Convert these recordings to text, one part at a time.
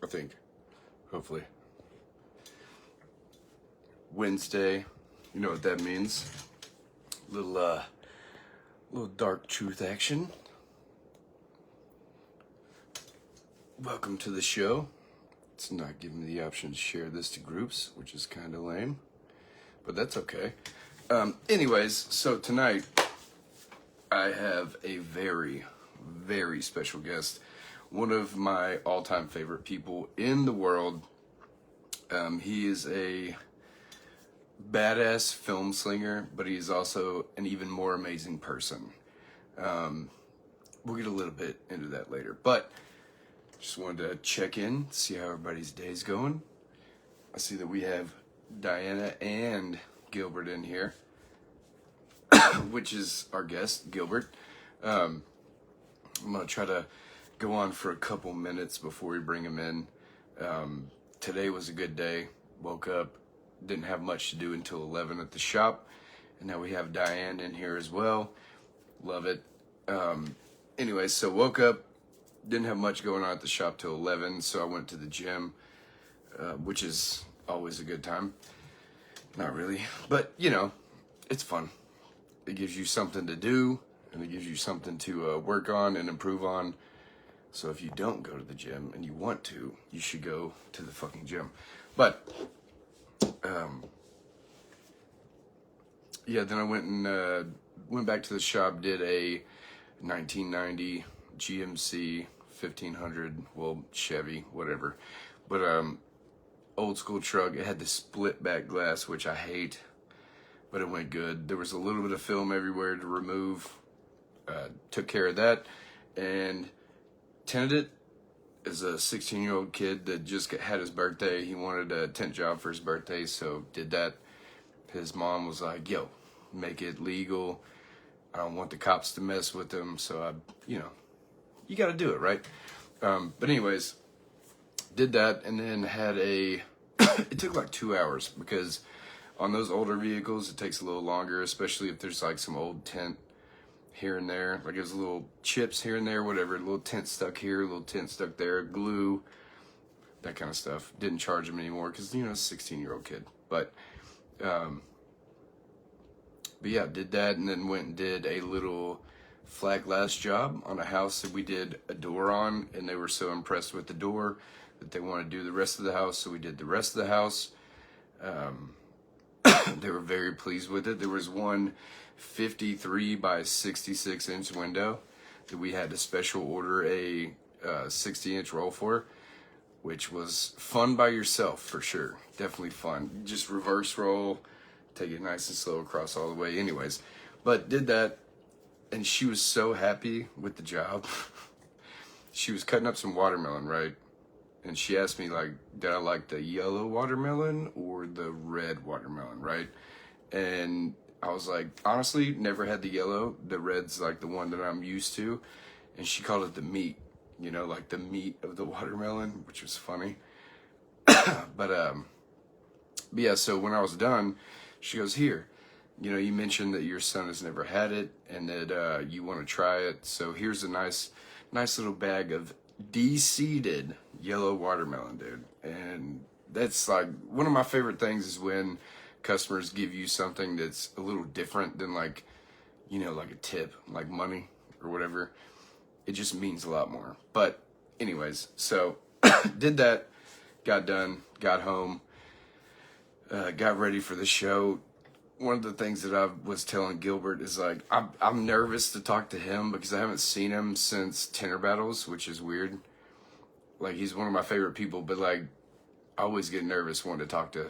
I think. Hopefully. Wednesday. You know what that means. Little dark truth action. Welcome to the show. It's not giving me the option to share this to groups, which is kind of lame. But that's okay. Anyways, so tonight I have a very, very special guest. One of my all-time favorite people in the world. He is a badass film slinger, but he's also an even more amazing person. We'll get a little bit into that later, but just wanted to check in, see how everybody's day's going. I see that we have Diana and Gilbert in here, which is our guest, Gilbert. I'm going to try to go on for a couple minutes before we bring him in. Today was a good day. Woke up, didn't have much to do until 11 at the shop, and now we have Diane in here as well. Love it. Anyway, so woke up, didn't have much going on at the shop till 11, so I went to the gym, which is always a good time. Not really, but you know, it's fun. It gives you something to do, and it gives you something to work on and improve on. So if you don't go to the gym and you want to, you should go to the fucking gym. But yeah, then I went back to the shop, did a 1990 GMC 1500, well, Chevy, whatever. But old school truck. It had the split back glass, which I hate, but it went good. There was a little bit of film everywhere to remove. Took care of that and tinted it. As a 16-year-old kid that just had his birthday, he wanted a tint job for his birthday, so did that. His mom was like, yo, make it legal. I don't want the cops to mess with him, so you got to do it, right? But anyways, did that, and then had it took like 2 hours, because on those older vehicles, it takes a little longer, especially if there's like some old tint here and there, like there's little chips here and there, whatever, a little tint stuck here, a little tint stuck there, glue, that kind of stuff. Didn't charge him anymore because, 16-year-old kid. But yeah, did that, and then went and did a little flat glass job on a house that we did a door on, and they were so impressed with the door that they wanted to do the rest of the house, so we did the rest of the house. They were very pleased with it. There was one 53 by 66 inch window that we had to special order a 60-inch roll for, which was fun by yourself for sure. Definitely fun. Just reverse roll, take it nice and slow across all the way. Anyways, but did that, and she was so happy with the job. She was cutting up some watermelon, right? And she asked me, like, did I like the yellow watermelon or the red watermelon, right? And I was like, honestly, never had the yellow. The red's like the one that I'm used to. And she called it the meat, like the meat of the watermelon, which was funny. But yeah, so when I was done, she goes, here, you mentioned that your son has never had it and that you want to try it. So here's a nice little bag of de-seeded yellow watermelon, dude. And that's like one of my favorite things is when customers give you something that's a little different than like a tip, like money or whatever. It just means a lot more. But anyways, so did that, got done, got home, got ready for the show. One of the things that I was telling Gilbert is like, I'm nervous to talk to him because I haven't seen him since Tenor Battles, which is weird. Like, he's one of my favorite people, but like, I always get nervous wanting to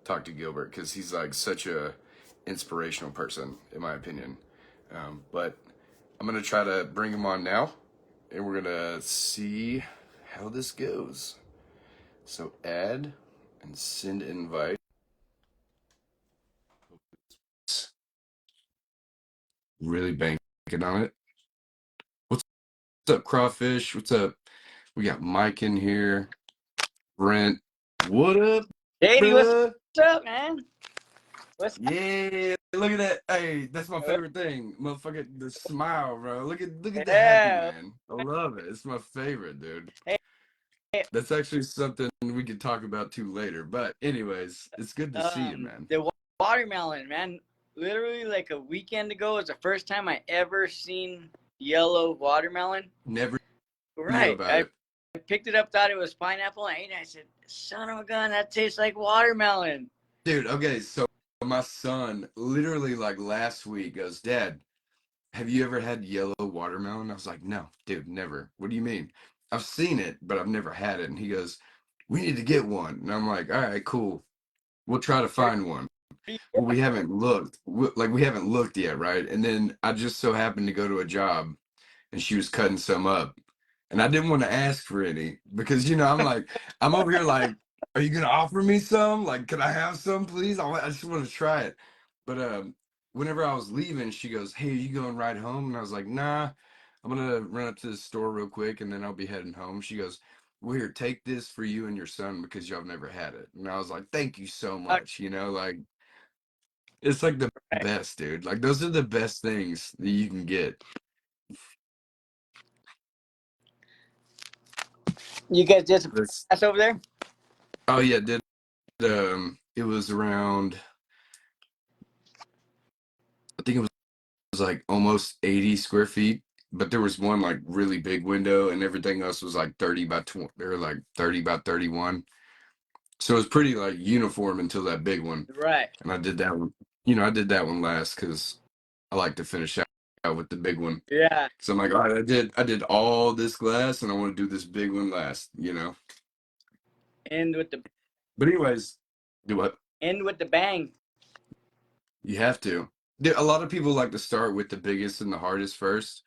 talk to Gilbert because he's like such a inspirational person, in my opinion. But I'm gonna try to bring him on now, and we're gonna see how this goes. So add and send invite. Really banking on it. What's up, Crawfish? What's up? We got Mike in here. Brent. What up, Davey, what's bruh? up, man? What's Yeah, look at that. Hey, that's my favorite thing. Motherfucker, the smile, bro. Look at the happy Yeah. man. I love it. It's my favorite, dude. Hey, That's actually something we could talk about too later. But anyways, it's good to see you, man. The watermelon, man. Literally, like a weekend ago was the first time I ever seen yellow watermelon. Never knew Right. about I it. picked it up, thought it was pineapple, and I ate it. I said, "Son of a gun, that tastes like watermelon." Dude, okay, so my son literally like last week goes, Dad, have you ever had yellow watermelon? I was like, no, dude, never. What do you mean? I've seen it, but I've never had it. And he goes, we need to get one. And I'm like, all right, cool. We'll try to find one. Well, we haven't looked. We haven't looked yet, right? And then I just so happened to go to a job and she was cutting some up. And I didn't want to ask for any because, I'm like, I'm over here like, are you going to offer me some? Like, can I have some, please? I just want to try it. But whenever I was leaving, she goes, hey, are you going right home? And I was like, nah, I'm going to run up to the store real quick and then I'll be heading home. She goes, well, here, take this for you and your son because y'all never had it. And I was like, thank you so much. Like, it's like the best, dude. Like, those are the best things that you can get. You guys did some That's, class over there? oh, yeah, it was around, I think it was like almost 80 square feet, but there was one like really big window and everything else was like 30 by 20 or like 30 by 31. So it was pretty like uniform until that big one. Right. And I did that one, I did that one last because I like to finish out with the big one. Yeah. So I'm like, all right, I did all this glass and I want to do this big one last. End with the But anyways, do what? end with the bang. You have to. A lot of people like to start with the biggest and the hardest first,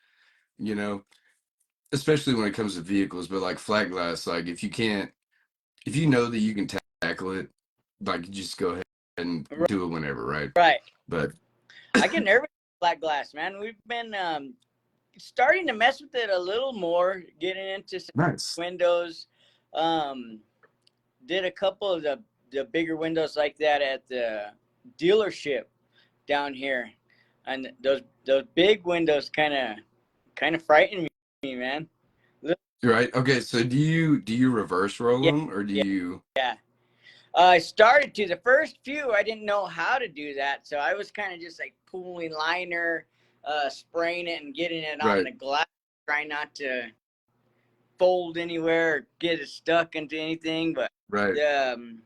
you know, especially when it comes to vehicles. But like flat glass, like if you know that you can tackle it, like you just go ahead and do it whenever, right? Right. But I get nervous with black glass, man. We've been starting to mess with it a little more, getting into some nice. windows. Um, did a couple of the bigger windows like that at the dealership down here, and those big windows kind of frighten me, man. Right. Okay. So do you reverse roll Yeah, them or do yeah, you? yeah. I started to. The first few, I didn't know how to do that, so I was kind of just like pulling liner, spraying it and getting it on Right. the glass, trying not to fold anywhere or get it stuck into anything. But Right. the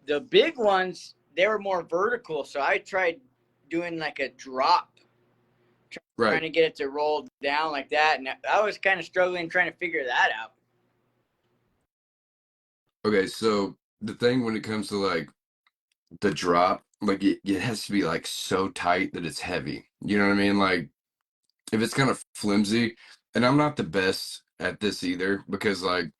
the big ones, they were more vertical, so I tried doing like a drop, trying Right. to get it to roll down like that, and I was kind of struggling trying to figure that out. Okay. So the thing when it comes to like the drop, like it has to be like so tight that it's heavy. You know what I mean? Like if it's kind of flimsy, and I'm not the best at this either because like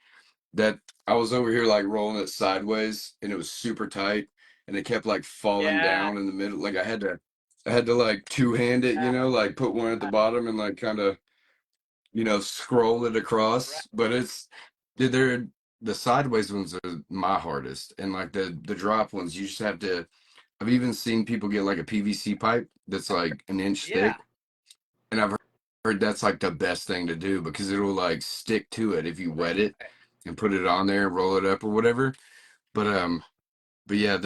that I was over here like rolling it sideways and it was super tight and it kept like falling Yeah, down in the middle. Like I had to like two-hand it, like put one at the bottom and like kind of, scroll it right. across. But dude, the sideways ones are my hardest. And like the drop ones, you just have to I've even seen people get like a PVC pipe that's like an inch Yeah, thick. And I've heard that's like the best thing to do because it'll like stick to it if you wet it right. and put it on there and roll it up or whatever. But yeah,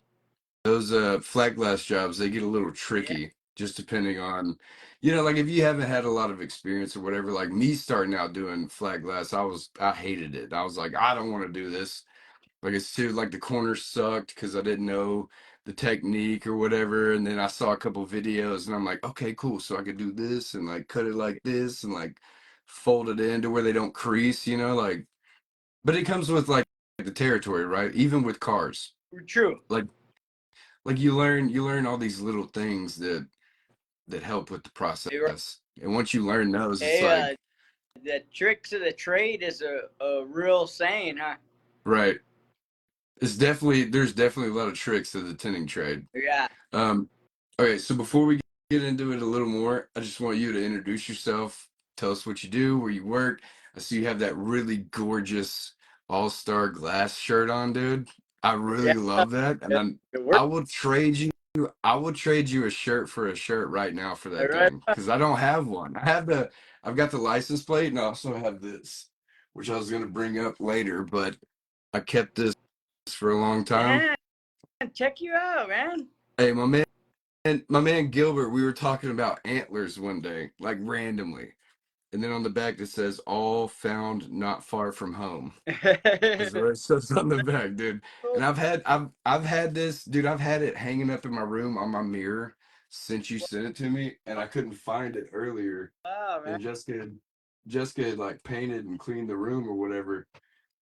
those flat glass jobs, they get a little Yeah, tricky just depending on, like if you haven't had a lot of experience or whatever, like me starting out doing flat glass, I hated it. I was like, I don't want to do this. Like it's too like the corners sucked because I didn't know the technique or whatever. And then I saw a couple videos and I'm like, okay, cool. So I could do this and like cut it like this and like fold it in to where they don't crease, like, but it comes with like the territory, right? Even with cars. true. Like you learn all these little things that help with the process. And once you learn those, it's Hey, like, the tricks of the trade is a real saying, huh? right. There's definitely a lot of tricks to the tinning trade. Yeah, Um, okay, so before we get into it a little more, I just want you to introduce yourself. Tell us what you do, where you work. I see you have that really gorgeous all-star glass shirt on, dude. I really yeah. love that, and then It I worked. will trade you. I will trade you a shirt for a shirt right now for that Right. thing because I don't have one. I've got the license plate, and I also have this, which I was gonna bring up later, but I kept this for a long time. Yeah, check you out, man. Hey, my man Gilbert, we were talking about antlers one day, like randomly, and then on the back it says "all found not far from home." That's what it says on the back, dude. And I've had this, dude. I've had it hanging up in my room on my mirror since you sent it to me, and I couldn't find it earlier. Wow, man. And Jessica had like painted and cleaned the room or whatever.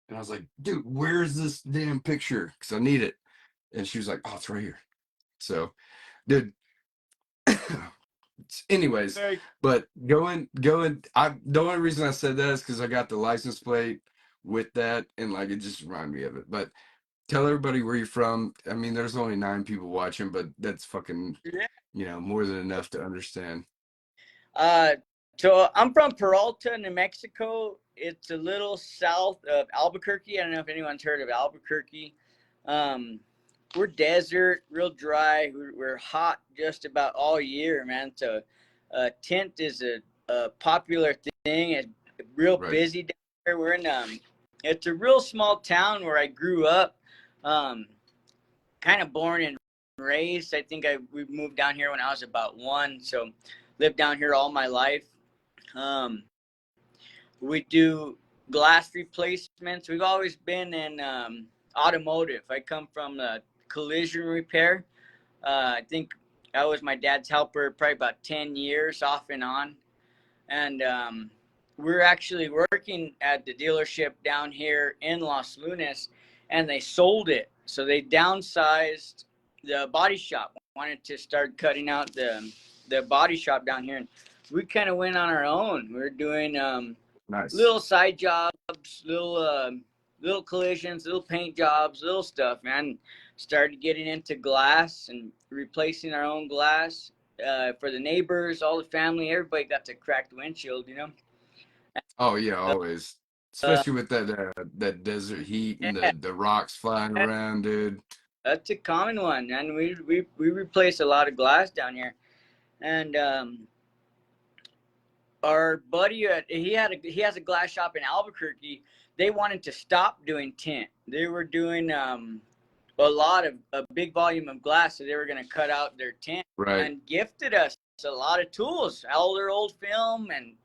And I was like, dude, where's this damn picture? Because I need it. And she was like, oh, it's right here. So, dude. Anyways, Very but the only reason I said that is because I got the license plate with that, and like it just reminded me of it. But tell everybody where you're from. I mean, there's only 9 people watching, but that's fucking, yeah. more than enough to understand. Uh, so I'm from Peralta, New Mexico. It's a little south of Albuquerque. I don't know if anyone's heard of Albuquerque. Um, we're desert, real dry. We're hot just about all year, man. So, tent is a popular thing. It's real Right. busy down here. We're in it's a real small town where I grew up. Kind of born and raised. I think we moved down here when I was about 1, so lived down here all my life. Um, we do glass replacements. We've always been in automotive. I come from collision repair. I think I was my dad's helper probably about 10 years off and on. And we're actually working at the dealership down here in Los Lunas, and they sold it. So they downsized the body shop, wanted to start cutting out the body shop down here. And we kind of went on our own. We were doing Nice. little side jobs, little collisions, little paint jobs, little stuff, man. Started getting into glass and replacing our own glass for the neighbors, all the family. Everybody got to crack the windshield, you know. Oh yeah, always. Uh, Especially with that desert heat and yeah, the rocks flying around, dude. that's a common one, and we replace a lot of glass down here. And our buddy, he has a glass shop in Albuquerque. They wanted to stop doing tint. They were doing a big volume of glass, so they were going to cut out their tint, Right. and gifted us a lot of tools, all their old film and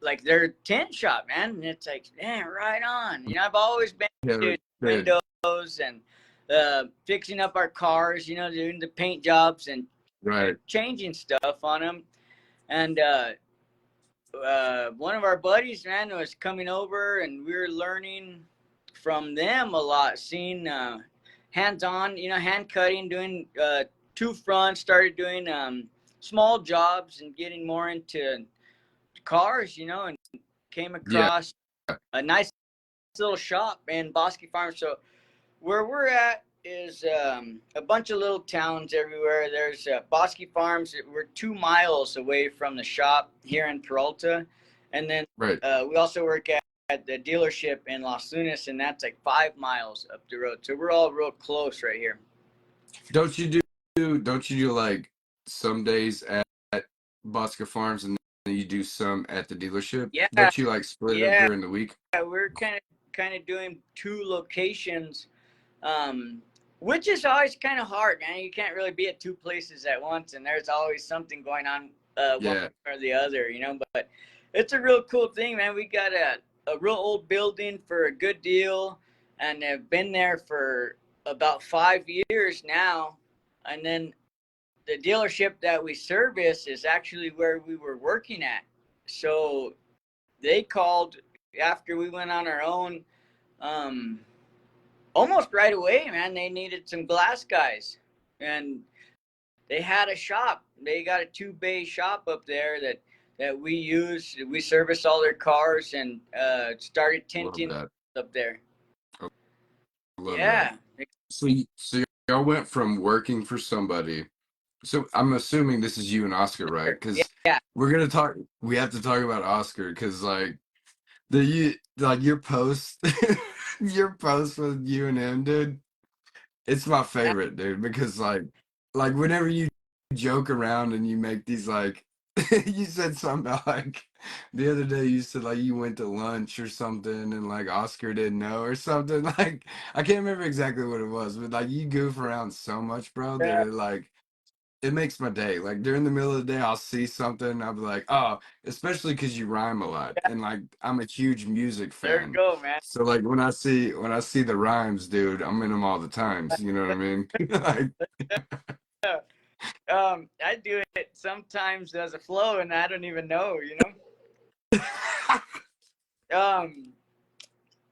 like their tint shop, man. And it's like, man, right on. You know, I've always been Yeah, doing good. windows and fixing up our cars, you know, doing the paint jobs and Right. changing stuff on them. And one of our buddies, man, was coming over, and we were learning from them a lot, seeing hands-on, you know, hand cutting, doing two fronts, started doing small jobs and getting more into cars, you know, and came Yeah. across a nice little shop in Bosque Farm. So where we're at is a bunch of little towns everywhere. There's Bosque Farms. We're 2 miles away from the shop here in Peralta. And then Right. we also work at the dealership in Los Lunas, and that's like 5 miles up the road. So we're all real close right here. Don't you do like some days at Bosca Farms and then you do some at the dealership? Yeah, Don't you like split it up yeah. during the week? We're kind of doing 2 locations, um, which is always kind of hard, man. You can't really be at 2 places at once, and there's always something going on, one Yeah. or the other, you know. But it's a real cool thing, man. We got a real old building for a good deal, and have been there for about 5 years now. And then the dealership that we service is actually where we were working at. So they called after we went on our own. Um, Almost right away, man. They needed some glass guys, and they had a shop. They got a 2-bay shop up there that we use. We service all their cars and started Love tinting that. up there. I love that. Yeah, So y'all went from working for somebody. So I'm assuming this is you and Oscar, right? Because yeah. we have to talk about Oscar because like your post your post with you and him, dude. It's my favorite, dude, because like whenever you joke around and you make these like You said something about like the other day you said like you went to lunch or something and like Oscar didn't know or something. Like I can't remember exactly what it was, but like you goof around so much, bro, that Yeah, it makes my day. Like during the middle of the day I'll see something, I'll be like, oh, especially because you rhyme a lot. And like I'm a huge music there you fan. go, man. So like when I see the rhymes, dude, I'm in them all the times. You know what I mean? Like Yeah. I do it sometimes as a flow, and I don't even know, you know.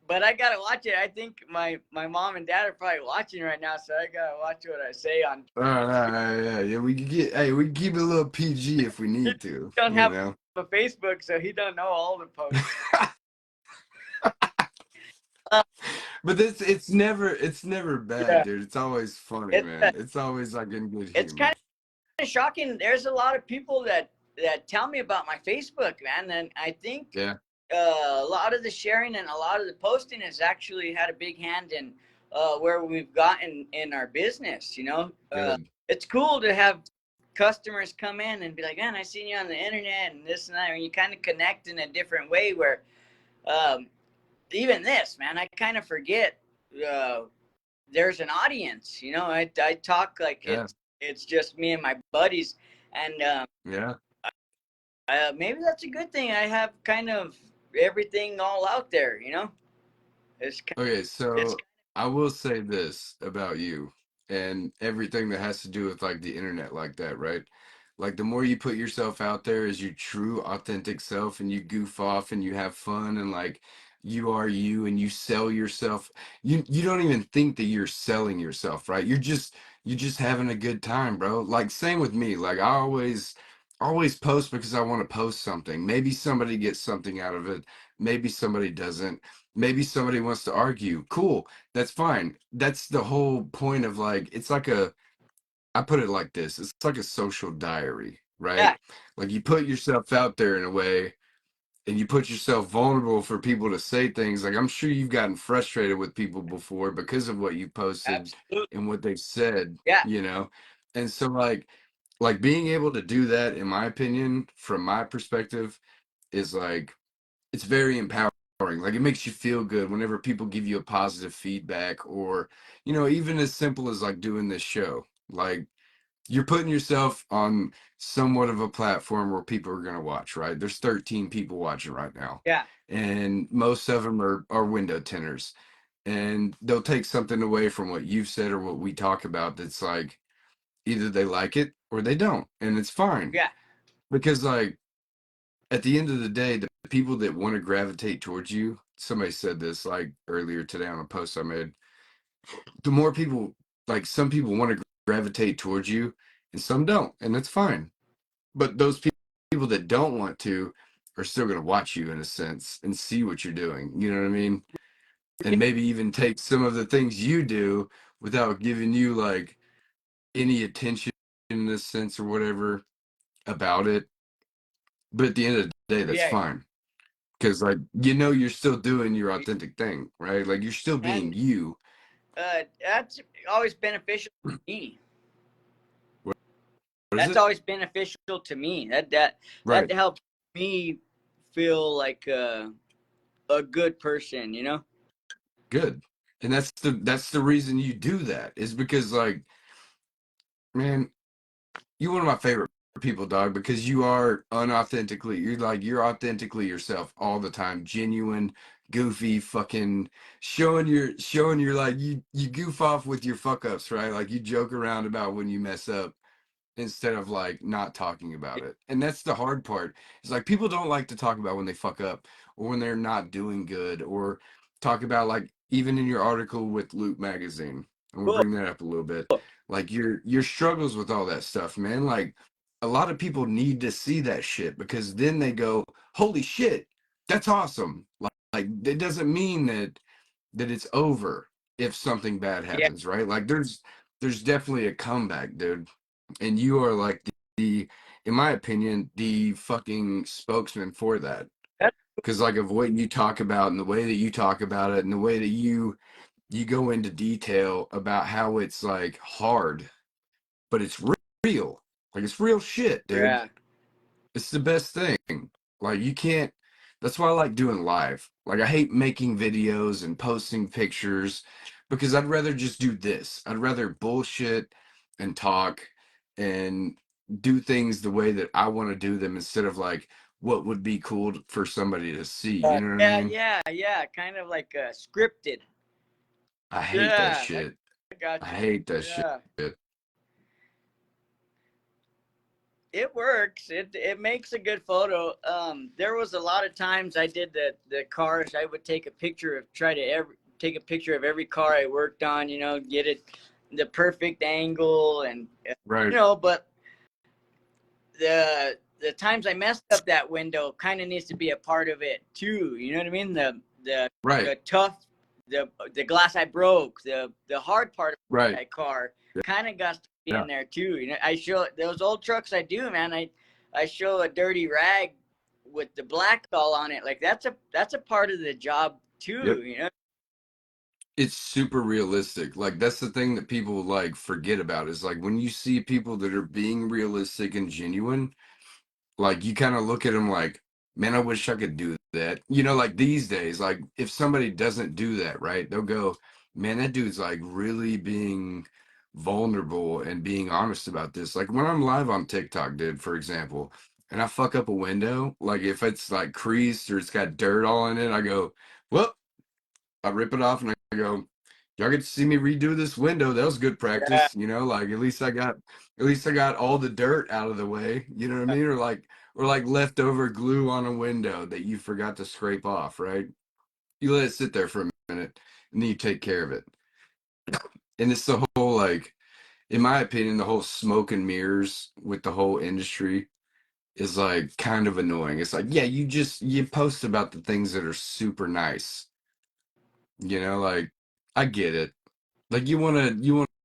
But I gotta watch it. I think my mom and dad are probably watching right now, so I gotta watch what I say on. all right, yeah. We can get, hey, we can keep it a little PG if we He need to, don't you have know. a Facebook, so he don't know all the posts. Uh, But it's never bad, yeah, dude. It's always funny, it's man. It's always like in good it's kind humor. of shocking. There's a lot of people that tell me about my Facebook, man, and I think Yeah, a lot of the sharing and a lot of the posting has actually had a big hand in where we've gotten in our business. You know, good. it's cool to have customers come in and be like, "Man, I seen you on the internet and this and that," and you kind of connect in a different way. Where um, even this, man, I kind of forget uh, there's an audience. You know, I talk like Yeah, it's just me and my buddies, and yeah. maybe that's a good thing. I have kind of everything all out there. You know, it's Okay, it's so I will say this about you and everything that has to do with like the internet like that, right? Like the more you put yourself out there as your true authentic self and you goof off and you have fun and like you are you and you sell yourself, you don't even think that you're selling yourself, right? You're just having a good time, bro. Like same with me. Like I always post because I want to post something. Maybe somebody gets something out of it, maybe somebody doesn't. Maybe somebody wants to argue. Cool. That's fine. That's the whole point of like, it's like I put it like this. It's like a social diary, right? yeah, Like you put yourself out there in a way and you put yourself vulnerable for people to say things. Like I'm sure you've gotten frustrated with people before because of what you posted absolutely, and what they've said, yeah, you know? And so like being able to do that, in my opinion, from my perspective, is like it's very empowering. Like it makes you feel good whenever people give you a positive feedback, or even as simple as like doing this show. Like you're putting yourself on somewhat of a platform where people are going to watch, right? There's 13 people watching right now, yeah, and most of them are window tinners, and they'll take something away from what you've said or what we talk about. That's like either they like it or they don't, and it's fine. yeah, Because like at the end of the day, the people that want to gravitate towards you, somebody said this like earlier today on a post I made, the more people, like some people want to gravitate towards you and some don't, and that's fine. But those people that don't want to are still going to watch you in a sense and see what you're doing. You know what I mean? And maybe even take some of the things you do without giving you like any attention in this sense or whatever about it. But at the end of the day, that's yeah, fine. Because like you're still doing your authentic thing, right? Like you're still being and you. that's always beneficial to me. What is That's it? always beneficial to me. That Right. helps me feel like a good person. You know. Good. And that's the reason you do that is because like, man, you're one of my favorite people, dog, because you are unauthentically, you're authentically yourself all the time, genuine, goofy, fucking showing your like you goof off with your fuck ups, right? Like you joke around about when you mess up instead of like not talking about it. And that's the hard part. It's like people don't like to talk about when they fuck up or when they're not doing good or talk about like even in your article with Loot magazine. And we'll Cool. bring that up a little bit. Like your struggles with all that stuff, man. Like a lot of people need to see that shit because then they go, "Holy shit, that's awesome." Like it doesn't mean that it's over if something bad Yeah. happens, right? Like there's definitely a comeback, dude. And you are like in my opinion, the fucking spokesman for that. That's, Because like of what you talk about and the way that you talk about it and the way that you go into detail about how it's like hard, but it's real. Like it's real shit, dude. yeah. It's the best thing. Like you can't that's why I like doing live. Like I hate making videos and posting pictures because I'd rather just do this. I'd rather bullshit and talk and do things the way that I want to do them instead of like what would be cool for somebody to see. You know what I Yeah, mean? yeah, kind of like scripted. I hate that Yeah, shit. I got I you. hate that shit. Yeah, it works. It makes a good photo. There was a lot of times I did the cars. I would take a picture of try to take a picture of every car I worked on. You know, get it the perfect angle and Right. but the times I messed up that window kind of needs to be a part of it too. You know what I mean? Right. The tough the glass I broke, the hard part of Right. that car kind of got to be Yeah. in there too. You know, I show those old trucks I do, man. I show a dirty rag with the black all on it. Like that's a part of the job Yep. too. You know? It's super realistic. Like that's the thing that people like forget about is like when you see people that are being realistic and genuine, like you kind of look at them like, man, I wish I could do that. You know, like these days, like if somebody doesn't do that, right, they'll go, man, that dude's like really being vulnerable and being honest about this. Like when I'm live on TikTok, dude, for example, and I fuck up a window, like if it's like creased or it's got dirt all in it, I go, well, I rip it off and I go, y'all get to see me redo this window. That was good Yeah, practice, you know, like at least I got all the dirt out of the way, you know what I mean? Or like leftover glue on a window that you forgot to scrape off, right? You let it sit there for a minute and then you take care of it. And it's the whole like, in my opinion, the whole smoke and mirrors with the whole industry is like kind of annoying. It's like, yeah, you post about the things that are super nice, you know, like I get it. Like you wanna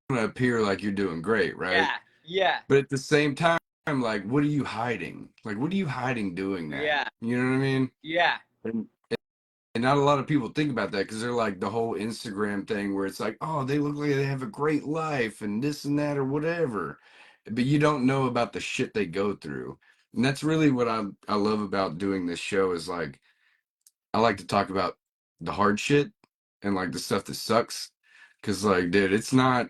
appear like you're doing great, right? yeah, yeah, But at the same time, like what are you hiding? Like what are you hiding doing that? yeah, You know what I mean? yeah. And, and not a lot of people think about that because they're like the whole Instagram thing where it's like, oh, they look like they have a great life and this and that or whatever. But you don't know about the shit they go through. And that's really what I love about doing this show is like I like to talk about the hard shit and like the stuff that sucks. Cause like, dude, it's not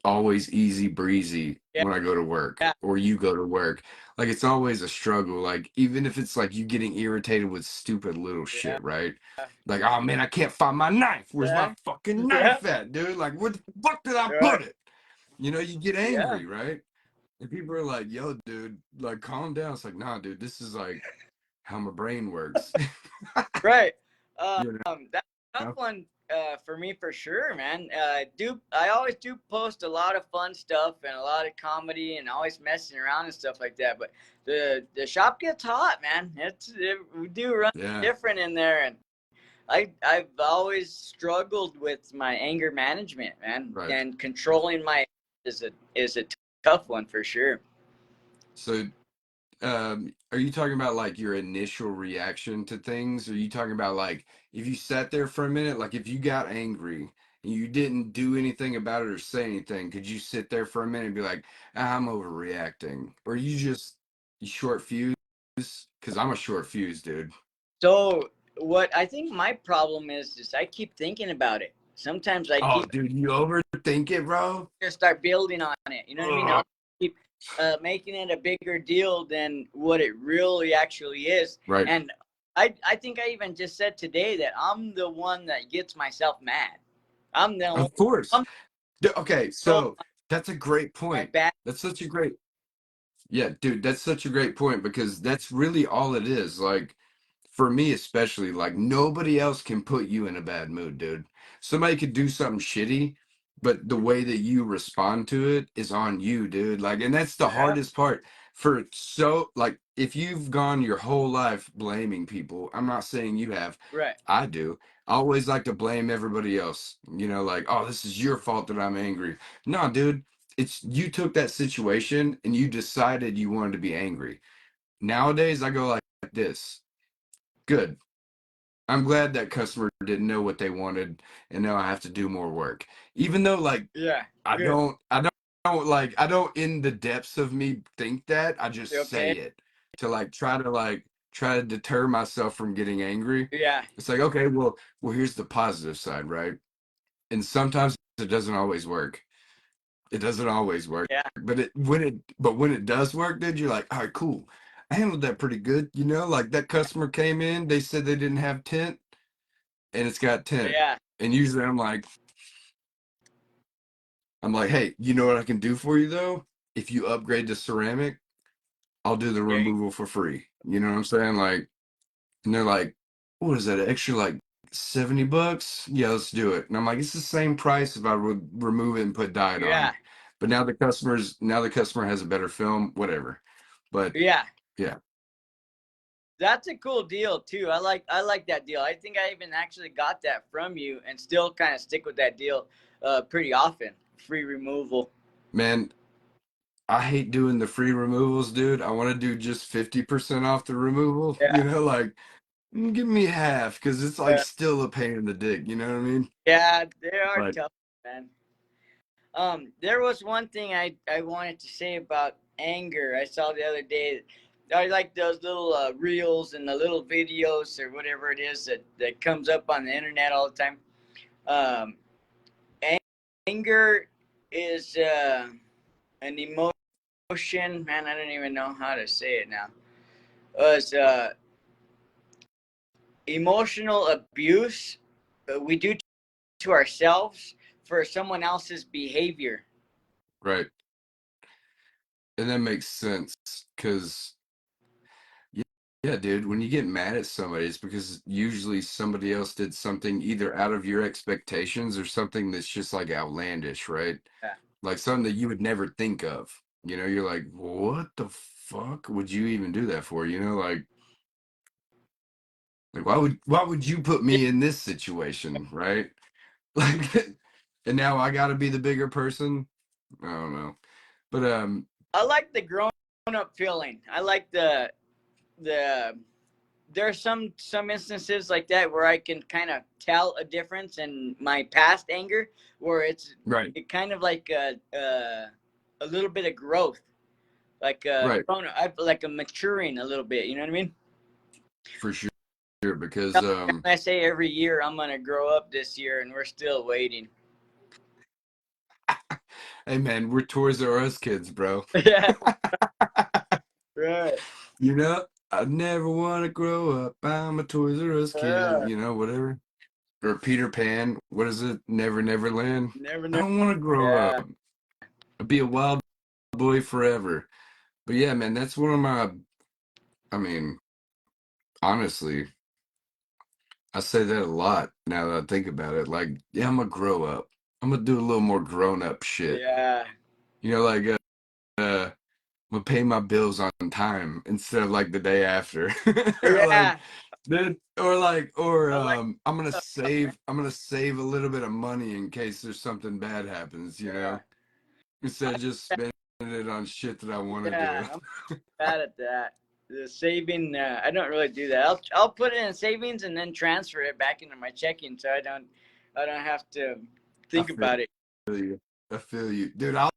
always easy breezy Yeah, when I go to work yeah, or you go to work. Like it's always a struggle. Like even if it's like you getting irritated with stupid little yeah, shit, right? Like, oh man, I can't find my knife. Where's my yeah, fucking yeah, knife at, dude? Like, where the fuck did I right, put it? You know, you get yeah, angry, right? And people are like, yo, dude, like calm down. It's like, nah, dude, this is like how my brain works. right. You That's a tough know? one for me for sure, man. I always do post a lot of fun stuff and a lot of comedy and always messing around and stuff like that. But the shop gets hot, man. We do run Yeah, different in there, and I've always struggled with my anger management, man, right. and controlling my is a tough one for sure. So, are you talking about like your initial reaction to things? Or are you talking about like if you sat there for a minute, like if you got angry and you didn't do anything about it or say anything, could you sit there for a minute and be like, ah, I'm overreacting? Or you short fuse? Because I'm a short fuse, dude. So what I think my problem is I keep thinking about it. Sometimes I Oh, keep dude, you overthink it, bro? gonna start building on it. You know what I mean? Ugh. I'll keep making it a bigger deal than what it really actually is. Right. And I think I even just said today that I'm the one that gets myself mad. I'm the only, Of course. I'm Okay, so so that's a great my point. bad. That's such a great Yeah, dude, that's such a great point because that's really all it is. Like, for me especially, like nobody else can put you in a bad mood, dude. Somebody could do something shitty, but the way that you respond to it is on you, dude. Like, and that's the Yeah, hardest part for so like if you've gone your whole life blaming people, I'm not saying you have, right. I do. I always like to blame everybody else. You know, like, oh, this is your fault that I'm angry. No, dude, it's you took that situation and you decided you wanted to be angry. Nowadays, I go like this. Good. I'm glad that customer didn't know what they wanted, and now I have to do more work. Even though, like, Yeah, good. I don't in the depths of me think that. I just say Okay. it. to try to deter myself from getting angry. Yeah. It's like, okay, well, here's the positive side, right? And sometimes it doesn't always work. It doesn't always work, Yeah. but when it does work, dude, you're like, all right, cool. I handled that pretty good, you know. Like that customer came in, they said they didn't have tint, and it's got tint. Yeah. And usually I'm like, hey, you know what I can do for you though? If you upgrade to ceramic, I'll do the There you removal for free. You know what I'm saying? Like, and they're like, what is that? Extra like $70? Yeah, let's do it. And I'm like, it's the same price if I would remove it and put dye Yeah. on. But now the customer has a better film, whatever. But Yeah. yeah, That's a cool deal too. I like that deal. I think I even actually got that from you and still kind of stick with that deal pretty often. Free removal. man, I hate doing the free removals, dude. I want to do just 50% off the removal. You Yeah. know, like give me half because it's like Uh, still a pain in the dick. You know what I mean? yeah, they are Like, tough, man. There was one thing I wanted to say about anger. I saw the other day. I like those little reels and the little videos or whatever it is that comes up on the internet all the time. Um, Anger is an emotion. Man, I don't even know how to say it now. It's emotional abuse we do to ourselves for someone else's behavior. right. And that makes sense because, yeah, yeah, dude, when you get mad at somebody, it's because usually somebody else did something either out of your expectations or something that's just like outlandish, right? Yeah. Like something that you would never think of. You know, you're like, what the fuck would you even do that for? You know, like why would you put Yeah, me in this situation, right? Like, and now I got to be the bigger person. I don't know, but I like the grown up feeling. I like the there's some instances like that where I can kind of tell a difference in my past anger, where right, it kind of like a little bit of growth, like right, grown up, like a maturing a little bit. You know what I mean? for sure, because I say every year I'm gonna grow up this year, and we're still waiting. hey man, we're Toys R Us kids, bro. Yeah, right. You know, I never want to grow up. I'm a Toys R Us kid. Uh, You know, whatever. Or Peter Pan. What is it? Never, Never Land. never I know. don't want to grow Yeah, up. I'll be a wild boy forever. But yeah, man, that's one of my. I mean, honestly, I say that a lot now that I think about it. Like, yeah, I'm gonna grow up. I'm gonna do a little more grown up shit. yeah, You know, like I'm gonna pay my bills on time instead of like the day after. Or like yeah. or I like I'm gonna save a little bit of money in case there's something bad happens, you yeah, know? Instead of just spending it on shit that I want to do. yeah. I'm bad at that. The saving, I don't really do that. I'll put it in savings and then transfer it back into my checking, so I don't have to I think feel about it. you. I feel you. Dude, I'll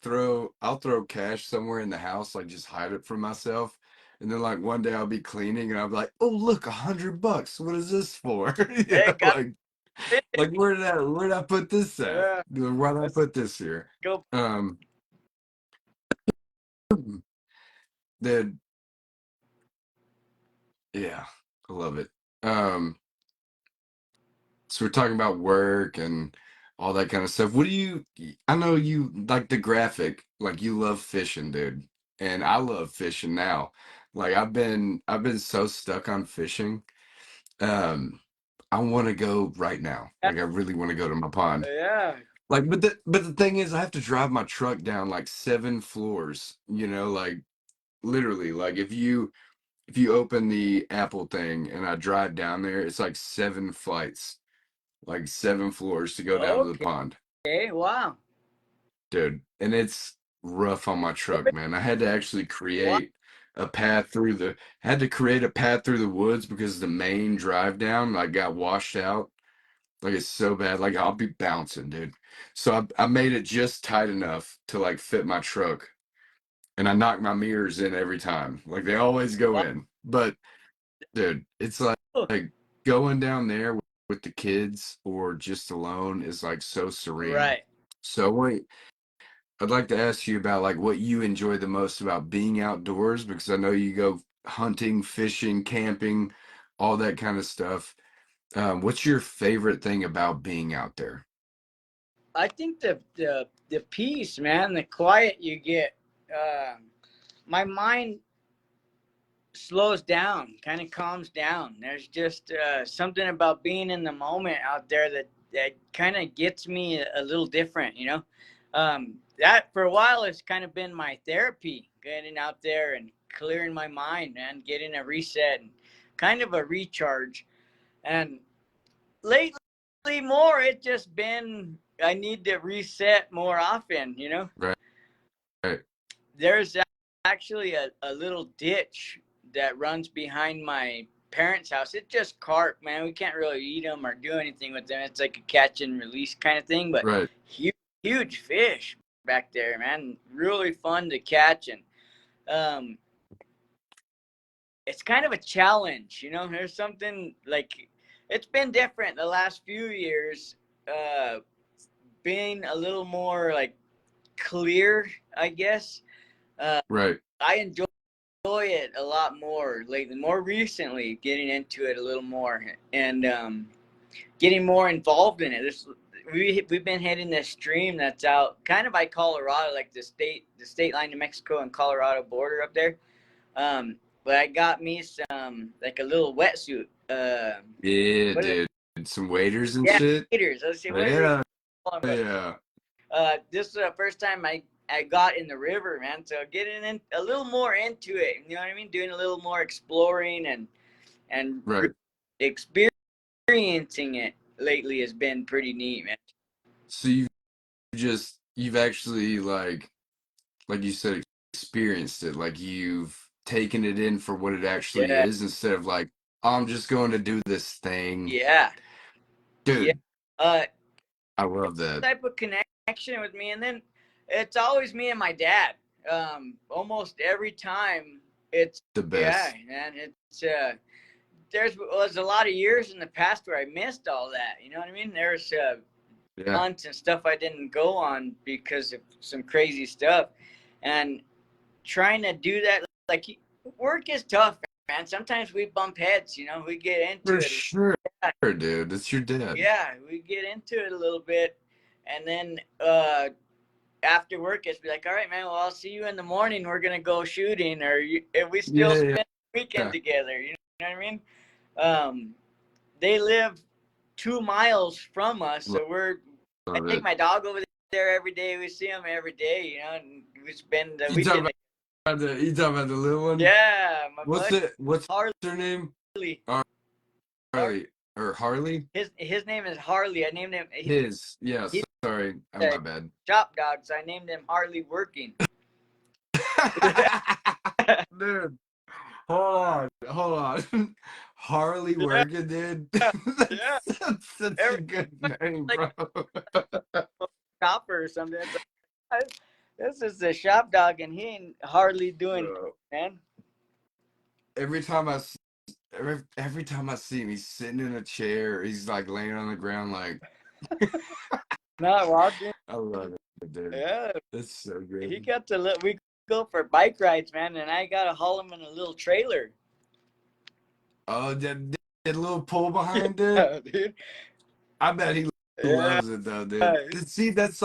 throw cash somewhere in the house, like just hide it from myself. And then like one day I'll be cleaning and I'll be like, oh look, $100. What is this for? You Hey, know, got it. like where did I put this at? Why did I Let's put this here? go. Um the yeah, I love it. Um so we're talking about work and all that kind of stuff. I know you like the graphic, like you love fishing, dude. And I love fishing now. Like I've been so stuck on fishing. Um I want to go right now. Like I really want to go to my pond. Yeah. Like but the thing is I have to drive my truck down like 7 floors, you know, like literally like if you open the Apple thing and I drive down there, it's like 7 flights, like 7 floors to go down to the pond, Okay. Wow. dude. And it's rough on my truck, man. I had to actually Wow. create a path through the had to create a path through the woods because the main drive down like got washed out. Like it's so bad. Like I'll be bouncing, dude. So I made it just tight enough to like fit my truck. and I knock my mirrors in every time. Like they always go in. But dude, it's like going down there with the kids or just alone is like so serene. Right. So wait, I'd like to ask you about like what you enjoy the most about being outdoors because I know you go hunting, fishing, camping, all that kind of stuff. What's your favorite thing about being out there? I think the peace, man, the quiet you get. My mind slows down, kind of calms down. There's just something about being in the moment out there that kind of gets me a little different, you know. That for a while has kind of been my therapy, getting out there and clearing my mind and getting a reset and kind of a recharge. And lately, more it's just been I need to reset more often, you know. Right, right, There's actually a little ditch that runs behind my parents' house. It's just carp, man. We can't really eat them or do anything with them. It's like a catch and release kind of thing, but right. huge, huge fish back there, man. Really fun to catch, and um, it's kind of a challenge, you know. There's something like it's been different the last few years, uh, being a little more like clear, I guess. Uh, Right. I enjoy it a lot more lately, more recently, getting into it a little more and getting more involved in it. We've been hitting this stream that's out kind of by Colorado, like the state line to Mexico and Colorado border up there. But I got me some like a little wetsuit. Yeah, What is it? dude. Some waiters and Yeah, shit. gators. Let's see, what do they Yeah, call them? But yeah. this is the first time I got in the river, man. So getting in a little more into it, you know what I mean? Doing a little more exploring and Right. experiencing it lately has been pretty neat, man. So you've actually like you said, experienced it. Like you've taken it in for what it actually Yeah, is instead of like, I'm just going to do this thing. yeah, yeah. Dude, Uh, I love that. type of connection with me, and then it's always me and my dad. Almost every time it's The yeah, best. man. It's there's was a lot of years in the past where I missed all that. You know what I mean? There's Yeah. hunts and stuff I didn't go on because of some crazy stuff, and trying to do that like work is tough, man. Sometimes we bump heads. You know, we get into For it. sure, dude. It's your dad. Yeah, we get into it a little bit, and then after work, it's be like, all right, man. Well, I'll see you in the morning. We're gonna go shooting, or if we still Yeah, spend the weekend yeah. together. You know what I mean? They live 2 miles from us, Love so I take it. my dog over there every day. We see him every day, you know, and we spend the You talking weekend. about the little one? Yeah, my buddy What's her name? Harley. Harley or Harley? His name is Harley. I named him. His. Yeah, He's sorry. Oh, a my bad. shop dog, so I named him Harley Working. Dude, hold on. Harley Yeah, working, dude. yeah. That's such a Every good name, like bro. shopper or something. It's like, this is the shop dog, and he ain't hardly doing, Bro. man. Every time every time I see him, he's sitting in a chair. He's like laying on the ground, like Not walking. I love it, dude. Yeah, That's so he good. got to we go for bike rides, man, and I gotta haul him in a little trailer. Oh, that little pull behind it. Yeah, dude. I bet he Yeah, loves it though, dude. See, that's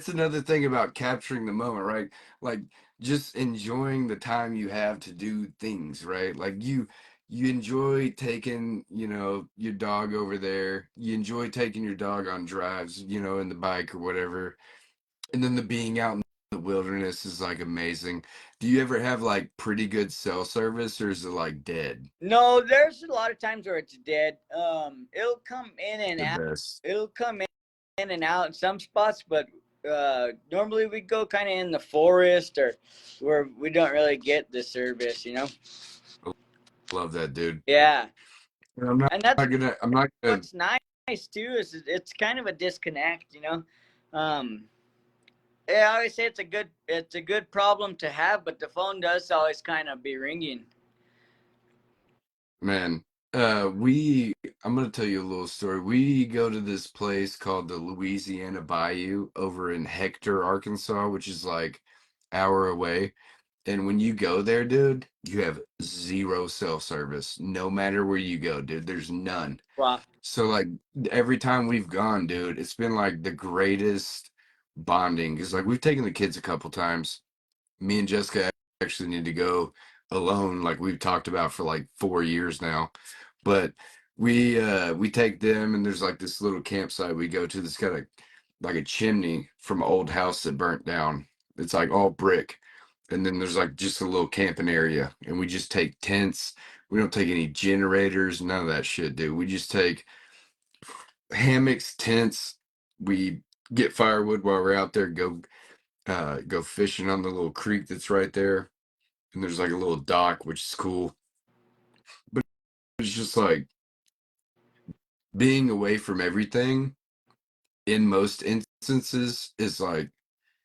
another thing about capturing the moment, right? Like just enjoying the time you have to do things, right? Like you enjoy taking, your dog over there. You enjoy taking your dog on drives, in the bike or whatever. And then the being out in the wilderness is like amazing. Do you ever have like pretty good cell service or is it like dead? no, there's a lot of times where it's dead. It'll come in and The out. best. It'll come in and out in some spots, but normally we go kind of in the forest or where we don't really get the service, you know. Love that, dude. Yeah, And I'm not and that's I'm not gonna. what's nice too is it's kind of a disconnect, you know. Um, Yeah, I always say it's a good problem to have, but the phone does always kind of be ringing. Man, we I'm gonna tell you a little story. We go to this place called the Louisiana Bayou over in Hector, Arkansas, which is like hour away. And when you go there, dude, you have zero cell service, no matter where you go, dude. There's none. Wow. So like every time we've gone, dude, it's been like the greatest bonding. Because like we've taken the kids a couple times. Me and Jessica actually need to go alone, like we've talked about for like 4 years now. But we take them, and there's like this little campsite we go to that's got a like a chimney from an old house that burnt down. It's like all brick. And then there's like just a little camping area, and we just take tents. We don't take any generators, none of that shit, dude. We just take hammocks, tents. We get firewood while we're out there, go fishing on the little creek that's right there. And there's like a little dock, which is cool. But it's just like being away from everything in most instances is like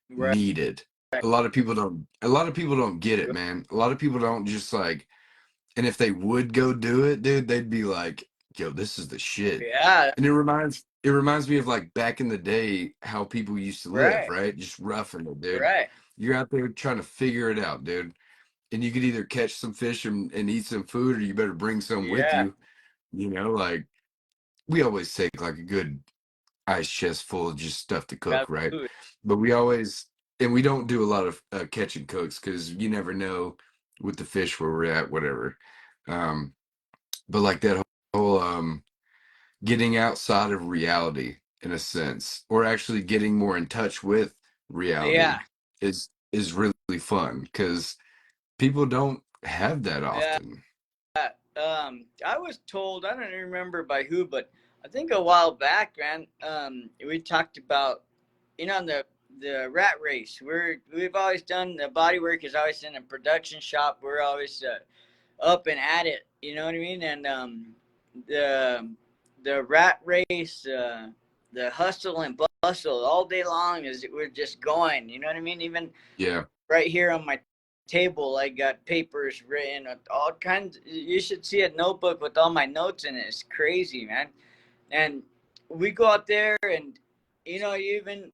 Right. needed. A lot of people don't get it, man. A lot of people don't just like, and if they would go do it, dude, they'd be like, yo, this is the shit. Yeah. And it reminds me of like back in the day how people used to live, Right. right? Just roughing it, dude. Right. You're out there trying to figure it out, dude. And you could either catch some fish and eat some food, or you better bring some with Yeah. you. Like we always take like a good ice chest full of just stuff to cook, right? Absolutely. But we don't do a lot of catch and cooks because you never know with the fish where we're at, whatever. Um, but like that whole getting outside of reality in a sense, or actually getting more in touch with Yeah. reality is really fun because people don't have that Yeah. often. I was told, I don't even remember by who, but I think a while back, man, we talked about, the rat race. We've always done the body work is always in a production shop. We're always up and at it. You know what I mean? And the the rat race, the hustle and bustle all day long is we're just going. You know what I mean? Even Yeah, right here on my table, I got papers written with all kinds. You should see a notebook with all my notes in it. It's crazy, man. And we go out there, and even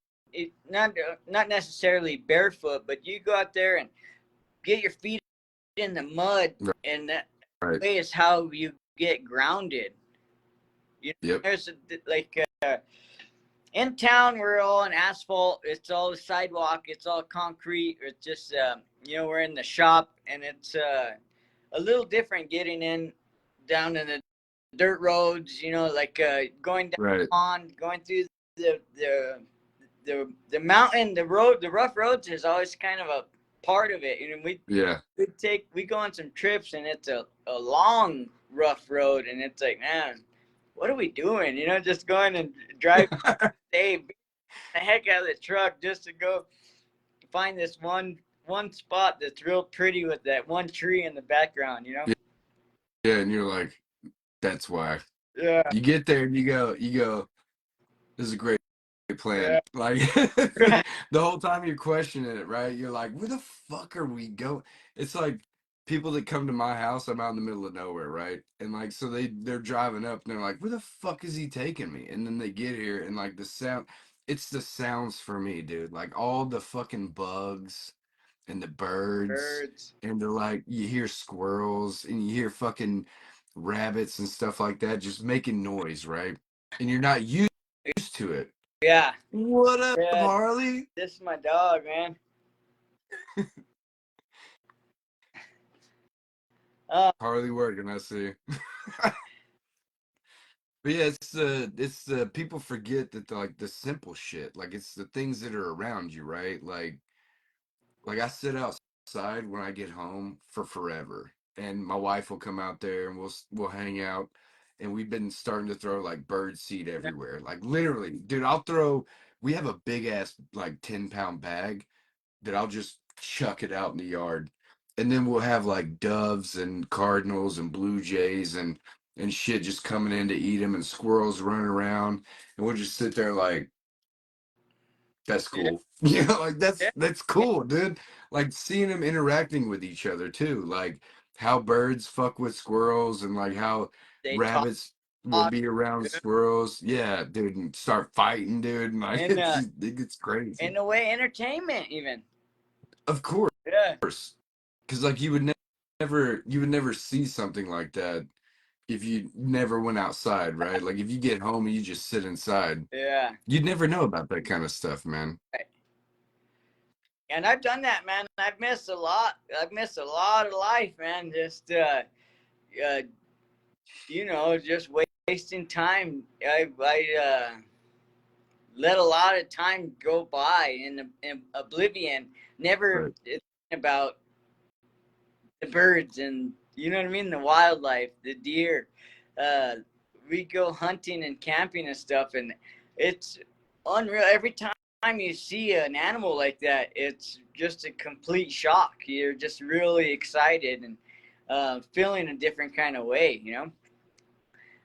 not necessarily barefoot, but you go out there and get your feet in the mud, and that right. way is how you get grounded. Yep. There's like in town, we're all on asphalt. It's all the sidewalk. It's all concrete. It's just we're in the shop, and it's a little different getting in down in the dirt roads. Like going down the Right. pond, going through the the the mountain, the road, the rough roads is always kind of a part of it. Yeah. We go on some trips, and it's a long rough road, and it's like, man, what are we doing? Just going and driving, stay the heck out of the truck just to go find this one spot that's real pretty with that one tree in the background. Yeah, and you're like, that's why. Yeah, You get there and you go, this is a great yeah, plan. Like the right, whole time you're questioning it, right? You're like, where the fuck are we going? It's like people that come to my house, I'm out in the middle of nowhere, right? And like so they're driving up and they're like, where the fuck is he taking me? And then they get here and like it's the sounds for me, dude. Like all the fucking bugs and the birds, birds. and they're like you hear squirrels and you hear fucking rabbits and stuff like that just making noise, right? And you're not used to it. Yeah, What up, yeah. Harley? This is my dog, man. Uh, Harley working, I see. But yeah, it's people forget that like the simple shit, like it's the things that are around you, right? Like I sit outside when I get home for forever, and my wife will come out there and we'll hang out, and we've been starting to throw like bird seed everywhere, like literally, dude. We have a big ass like 10-pound bag that I'll just chuck it out in the yard. And then we'll have like doves and cardinals and blue jays and shit just coming in to eat them, and squirrels running around, and we'll just sit there like, That's Yeah, cool. You know, like yeah. that's cool, dude. Like seeing them interacting with each other too. Like how birds fuck with squirrels and like how They talk, rabbits will be around yeah. squirrels. Yeah, dude, and start fighting, dude. And like And it gets crazy. in a way, entertainment even. Of course, Yeah, because like you would never see something like that if you never went outside, right? Like if you get home and you just sit inside, yeah. you'd never know about that kind of stuff, man. Right. And I've done that, man. I've missed a lot. I've missed a lot of life, man. Just uh just wasting time. I let a lot of time go by in oblivion, never Right. thinking about the birds and you know what I mean, the wildlife, the deer. Uh, we go hunting and camping and stuff, and it's unreal. Every time you see an animal like that, it's just a complete shock. You're just really excited and feeling a different kind of way, you know?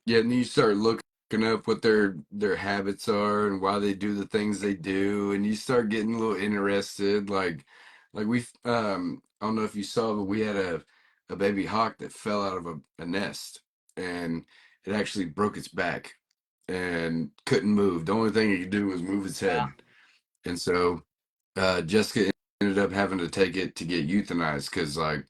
Yeah, and you start looking up what their habits are and why they do the things they do, and you start getting a little interested. Like we, I don't know if you saw, but we had a baby hawk that fell out of a nest, and it actually broke its back and couldn't move. The only thing it could do was move its Wow. head, and so Jessica ended up having to take it to get euthanized because, like,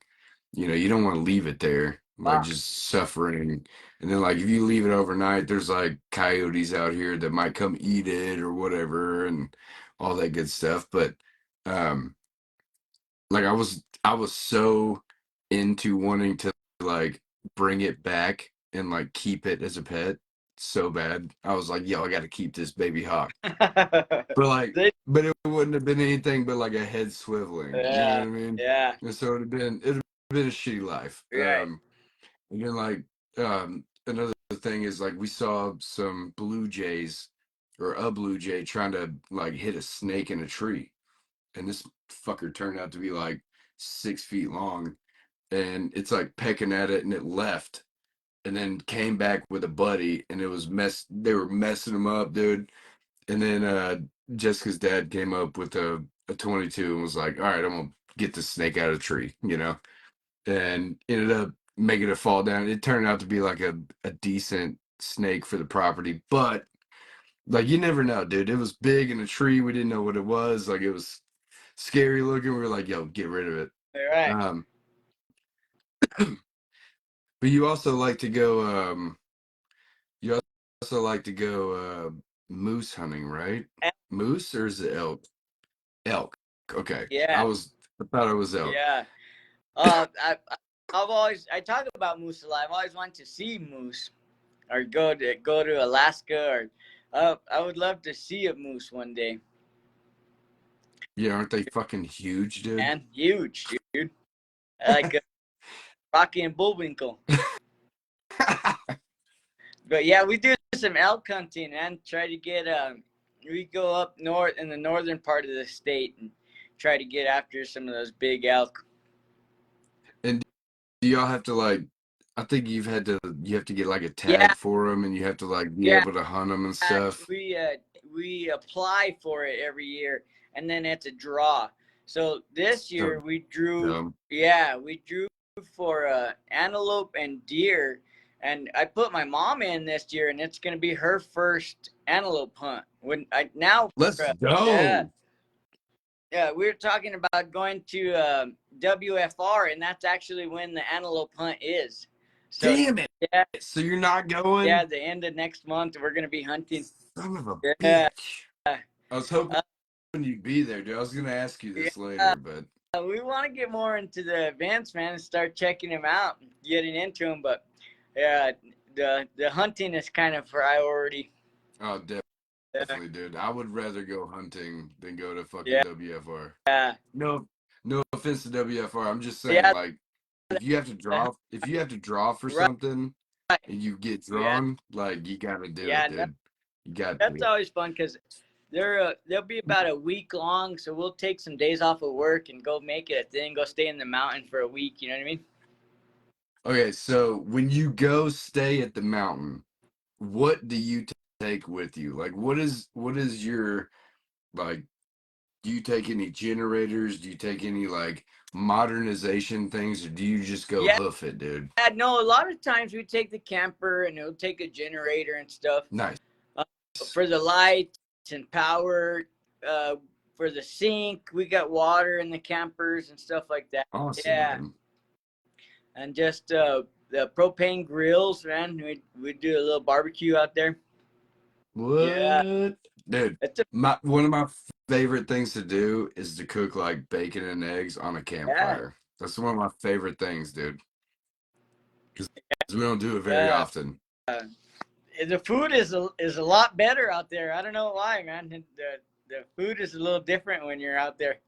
you don't want to leave it there, like, Wow. just suffering. And then, like, if you leave it overnight, there's like coyotes out here that might come eat it or whatever, and all that good stuff. But, um, like, I was so into wanting to like bring it back and like keep it as a pet so bad. I was like, yo, I got to keep this baby hawk. But like, They- but it wouldn't have been anything but like a head swiveling. You know what yeah, I mean? yeah, And so it'd have been a shitty life. right. And then like another thing is like we saw some blue jays or a blue jay trying to like hit a snake in a tree, and this fucker turned out to be like 6 feet long, and it's like pecking at it, and it left, and then came back with a buddy, and it was they were messing him up, dude. And then Jessica's dad came up with a 22 and was like, all right, I'm gonna get the snake out of the tree, and ended up making it fall down. It turned out to be like a decent snake for the property, but like you never know, dude. It was big in a tree. We didn't know what it was. Like it was scary looking. We were like, yo, get rid of it. All right. Um, but you also like to go you also like to go moose hunting, right? Moose, or is it elk? Elk. Okay. Yeah, I thought it was elk. yeah. I talk about moose a lot. I've always wanted to see moose or go to Alaska or I would love to see a moose one day. Yeah, aren't they fucking huge, dude? And huge, dude. Like Rocky and Bullwinkle. But yeah, we do some elk hunting and try to get we go up north in the northern part of the state and try to get after some of those big elk. And do y'all have to like? I think you have to get like a Yeah, tag for them, and you have to like be yeah. able to hunt them and stuff. We apply for it every year and then it's a draw. So this So year we drew, dumb. yeah, we drew for antelope and deer, and I put my mom in this year, and it's gonna be her first antelope hunt. When I now, Let's yeah, go. yeah, we were talking about going to WFR, and that's actually when the antelope hunt is. So Damn it. yeah, So you're not yeah, going? the end of next month we're gonna be hunting. Son of a Yeah. bitch. I was hoping Uh, you'd be there, dude. I was gonna ask you this yeah, later, but we want to get more into the events, man, and start checking them out, and getting into them. But yeah, the hunting is kind of priority. oh, Yeah, definitely, dude. I would rather go hunting than go to fucking yeah, WFR. yeah, No, no offense to WFR. I'm just saying, yeah. like, if you have to draw for Right. something and you get Yeah, drawn, like, you gotta do it, yeah. dude. You got That's to. always fun because they'll be about a week long. So we'll take some days off of work and go make it a thing. Go stay in the mountain for a week. You know what I mean? Okay, so when you go stay at the mountain, what do you take with you? Like, what is your like Do you take any generators? Do you take any like modernization things, or do you just go Yeah, hoof it, dude? no, a lot of times we take the camper and it'll take a generator and stuff Nice. uh, for the lights and power. Uh, for the sink, we got water in the campers and stuff like that. Awesome, Yeah, man. and just the propane grills, man. We do a little barbecue out there. Yeah, What? Dude, it's a one of my favorite things to do is to cook like bacon and eggs on a yeah. campfire. That's one of my favorite things, dude. Because we don't do it very Uh, often. the food is a lot better out there. I don't know why, man. The food is a little different when you're out there.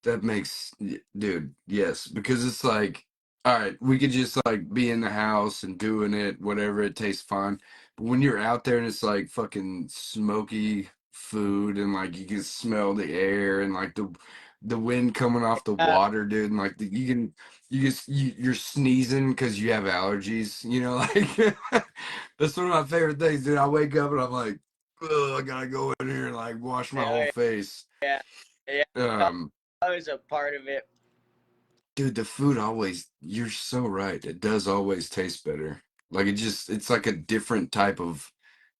That makes, dude, yes, because it's like, all right, we could just like be in the house and doing it, whatever, it tastes fine. But when you're out there and it's like fucking smoky food and like you can smell the air and like the wind coming off the Uh, water, dude, and like you're sneezing because you have allergies, you know, like that's one of my favorite things, dude. I wake up and I'm like, oh, I gotta go in here and like wash my whole yeah, face. yeah, yeah. Um, Always a part of it. Dude, the food always, you're so right. It does always taste better. Like it's like a different type of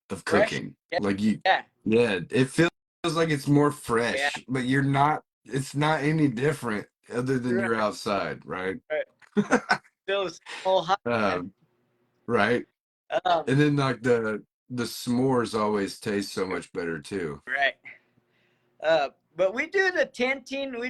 Fresh. cooking. Yeah, Like you, yeah, yeah, it feels like it's more yeah. fresh, but you're not, it's not any different other than Right, you're outside, right? right. Feels all hot, man. Um, right. Um, And then like the s'mores always taste so much better too. right. But we do the tenting. We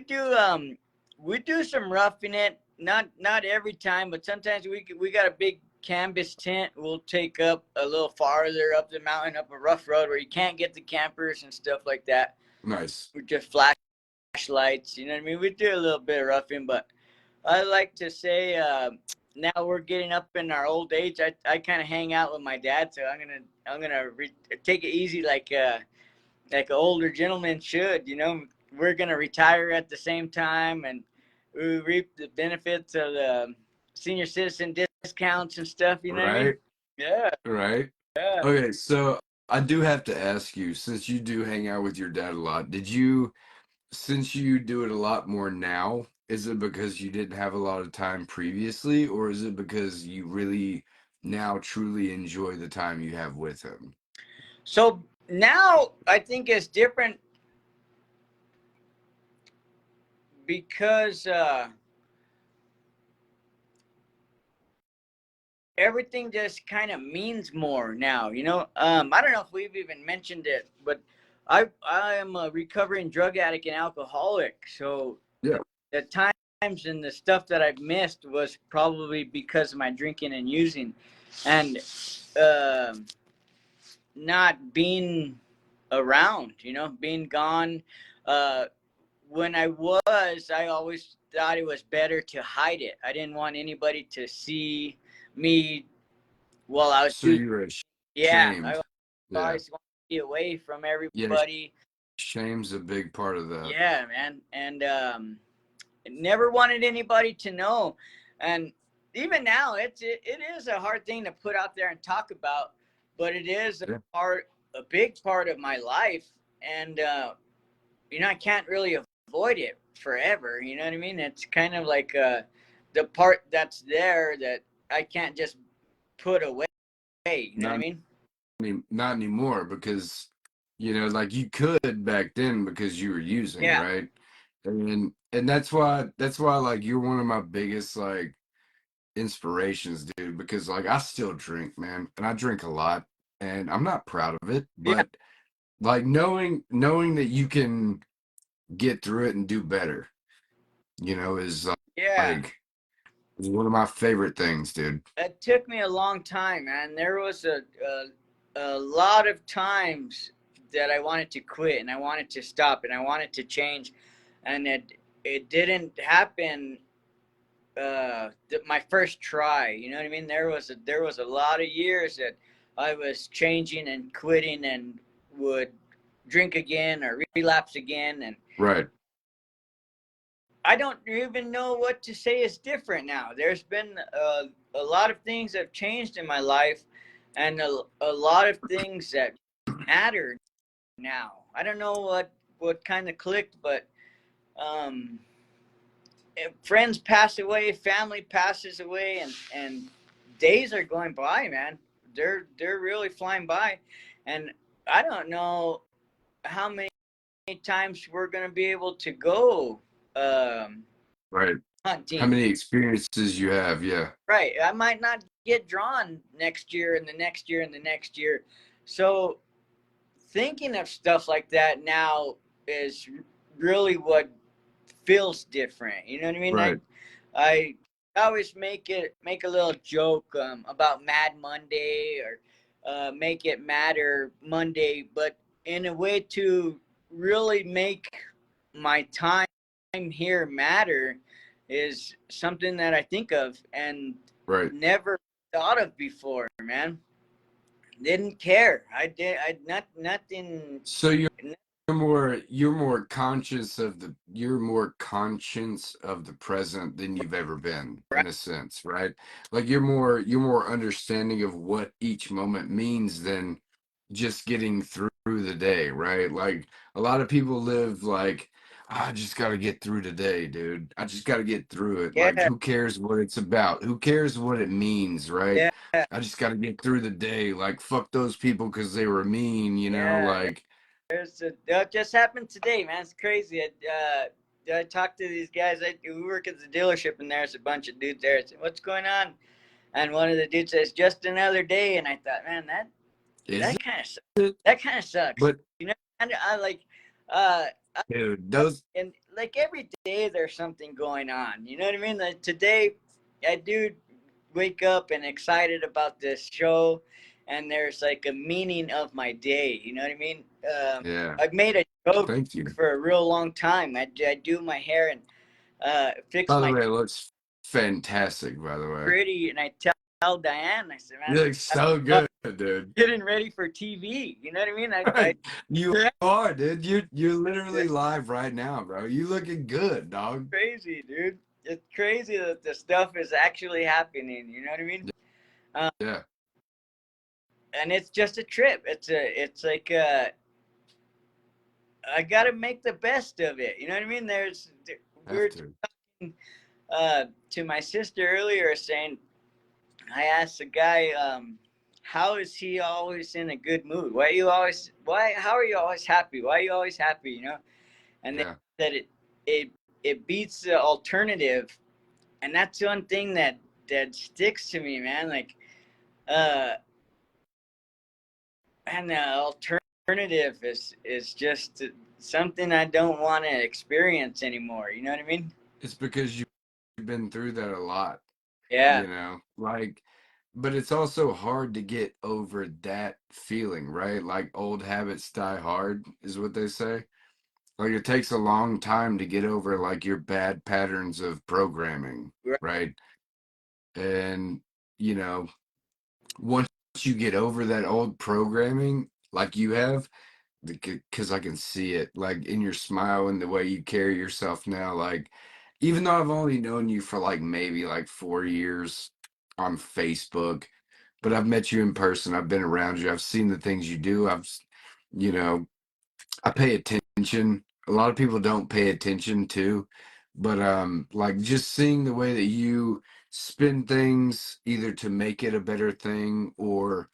do some roughing it. Not every time, but sometimes we got a big canvas tent. We'll take up a little farther up the mountain, up a rough road where you can't get the campers and stuff like that. Nice. We just flashlights. You know what I mean? We do a little bit of roughing, but I like to say now we're getting up in our old age. I kind of hang out with my dad, so I'm gonna take it easy like an older gentleman should. You know, we're gonna retire at the same time, and we reap the benefits of the senior citizen discounts and stuff. You know what I mean? Right? Yeah, Right? yeah. Okay, so I do have to ask you, since you do hang out with your dad a lot, since you do it a lot more now, is it because you didn't have a lot of time previously, or is it because you really now truly enjoy the time you have with him? So now I think it's different because everything just kind of means more now. You know, I don't know if we've even mentioned it, but I am a recovering drug addict and alcoholic. So Yeah, the times and the stuff that I've missed was probably because of my drinking and using, and uh, not being around. You know, being gone. Uh, when I always thought it was better to hide it. I didn't want anybody to see me while I was so doing. you were Yeah, I ashamed. Yeah, always want to be away from yeah, everybody. shame's a big part of that. Yeah, man, and never wanted anybody to know. And even now, it is a hard thing to put out there and talk about, but it is Yeah, a big part of my life, and you know, I can't really avoid it forever. You know what I mean? It's kind of like the part that's there that I can't just put away. You know what I not mean? not anymore because like you could back then because you were using, Yeah, right? And that's why like you're one of my biggest like inspirations, dude, because like I still drink, man, and I drink a lot, and I'm not proud of it, yeah, but like knowing that you can get through it and do better, is yeah. like is one of my favorite things, dude. It took me a long time, man. There was a lot of times that I wanted to quit and I wanted to stop and I wanted to change, and it didn't happen. My first try, you know what I mean? There was a lot of years that I was changing and quitting and would drink again or relapse again, and Right. I don't even know what to say is different now. There's been a lot of things that have changed in my life, and a lot of things that matter now. I don't know what kind of clicked, but um, friends pass away, family passes away, and days are going by, man. They're really flying by, and I don't know how many times we're gonna be able to go um, Right. How hunting. many experiences you have? Yeah. Right, I might not get drawn next year and the next year and the next year. So thinking of stuff like that now is really what feels different. You know what I mean? Right. I always make a little joke about Mad Monday or make it matter Monday, but in a way to really make my time here matter is something that I think of and Right. never thought of before, man. Didn't care. I not nothing. So you're more conscious of the present than you've ever been, in a sense, right? Like you're more understanding of what each moment means than just getting through the day, right? Like a lot of people live like, I just got to get through today, dude. I just got to get through it. Like Yeah, who cares what it's about? Who cares what it means, right? yeah, I just got to get through the day. Like fuck those people because they were mean, yeah. like. That just happened today, man. It's crazy. I talked to these guys. We work at the dealership, and there's a bunch of dudes there. I said, "What's going on?" And one of the dudes says, "Just another day." And I thought, man, Is that kind of it? that kind of sucks. But You know, and I like, uh, dude, those and like every day there's something going on. You know what I mean? Like today, I do wake up and excited about this show, and there's like a meaning of my day. You know what I mean? yeah. I've made a joke Thank you. for a real long time. I do my hair and fix By the my way, it looks fantastic, by the way. pretty, and I tell Diane, I said, You man, look so good, dude. getting ready for TV. You know what I mean? I You are, dude. You're literally live right now, bro. You looking good, dog. crazy, dude. It's crazy that the stuff is actually happening. You know what I mean? Um, Yeah, and it's just a trip. It's like I got to make the best of it. You know what I mean? We have were to. talking to my sister earlier, saying I asked the guy, how is he always in a good mood? How are you always happy? Why are you always happy? You know? And they Yeah. said it it beats the alternative, and that's one thing that sticks to me, man. Like, uh, and the alternative is just something I don't want to experience anymore. You know what I mean? It's because you've been through that a lot, Yeah. like, but it's also hard to get over that feeling, right? Like old habits die hard, is what they say. Like it takes a long time to get over like your bad patterns of programming, Right. right? And you know, once you get over that old programming, like you have, because I can see it, like in your smile and the way you carry yourself now. Like, even though I've only known you for like maybe like 4 years on Facebook, but I've met you in person. I've been around you. I've seen the things you do. You know, I pay attention. A lot of people don't pay attention to, but like just seeing the way that you spin things either to make it a better thing or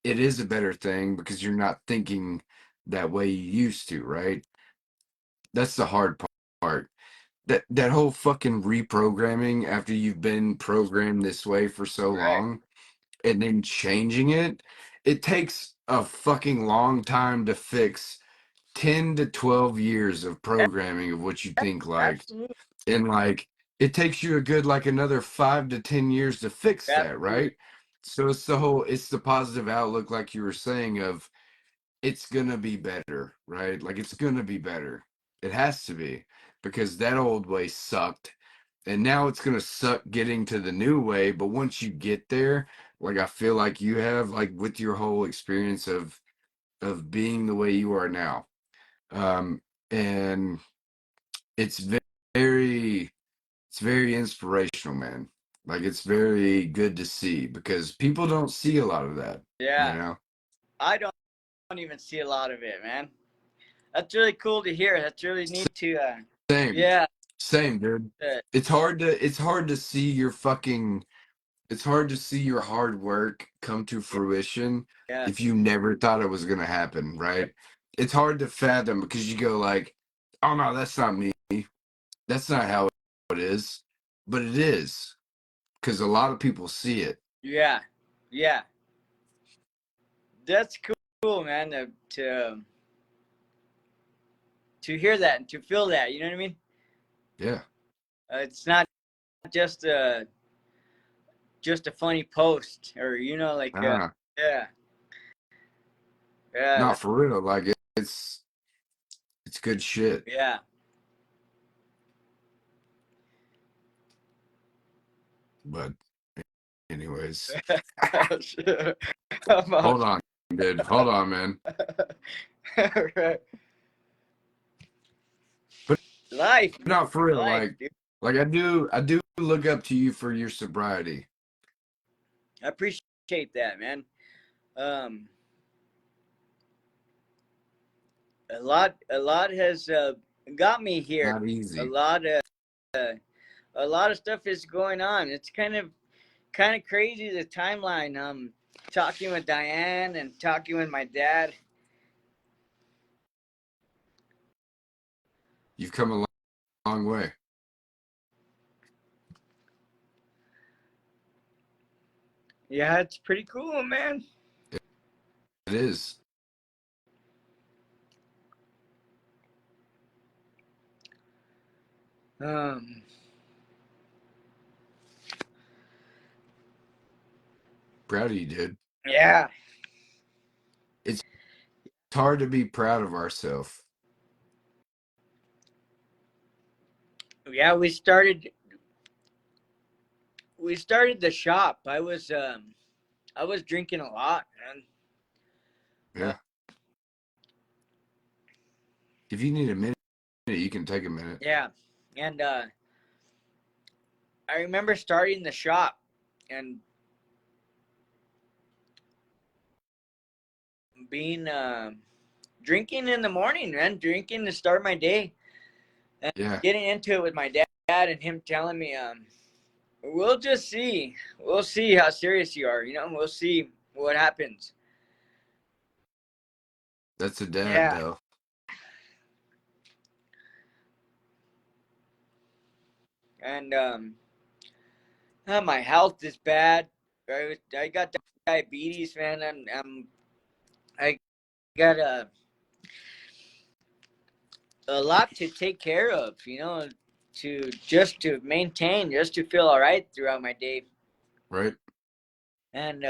it is a better thing because you're not thinking that way you used to, right? That's the hard part. That whole fucking reprogramming after you've been programmed this way for so Right. long and then changing it, it takes a fucking long time to fix 10 to 12 years of programming of what you think like. Absolutely. And like it takes you a good like another 5 to 10 years to fix that, Absolutely. right? So it's the positive outlook, like you were saying, of it's gonna be better, right? Like it's gonna be better. It has to be because that old way sucked. And now it's gonna suck getting to the new way. But once you get there, like I feel like you have, like with your whole experience of being the way you are now. Um, and it's very it's very inspirational, man. Like it's very good to see because people don't see a lot of that, you Yeah. know? I don't even see a lot of it, man. That's really cool to hear. That's really neat to. Same, Yeah. same, dude. Uh, It's hard to see your fucking. It's hard to see your hard work come to yeah. fruition Yeah. if you never thought it was gonna happen, right? It's hard to fathom because you go like, "Oh no, that's not me. That's not how it is," but it is because a lot of people see it. Yeah. Yeah. That's cool, man. To hear that and to feel that. You know what I mean? Yeah. It's not just a funny post or like Ah, yeah, yeah, not for real. Like it's good shit. yeah. But anyways, I'm hold out. on, dude. Hold on, man. Right. But Life, man. not for real. Life, Like dude. like I do look up to you for your sobriety. I appreciate that, man. Um, a lot has got me here. Not A easy. lot of a lot of stuff is going on. It's kind of crazy the timeline. Talking with Diane and talking with my dad. You've come a long way. Yeah, it's pretty cool, man. It is. Um, Proud of you, dude. yeah, It's hard to be proud of ourselves. yeah. We started the shop. I was drinking a lot, man. Uh, Yeah. If you need a minute, you can take a minute. yeah, and I remember starting the shop and being drinking in the morning, man. Drinking to start my day, and Yeah. getting into it with my dad and him telling me, we'll just see. We'll see how serious you are. We'll see what happens. That's a dad, Yeah. though. And my health is bad. I got diabetes, man. I got a lot to take care of. To maintain, just to feel all right throughout my day. Right? And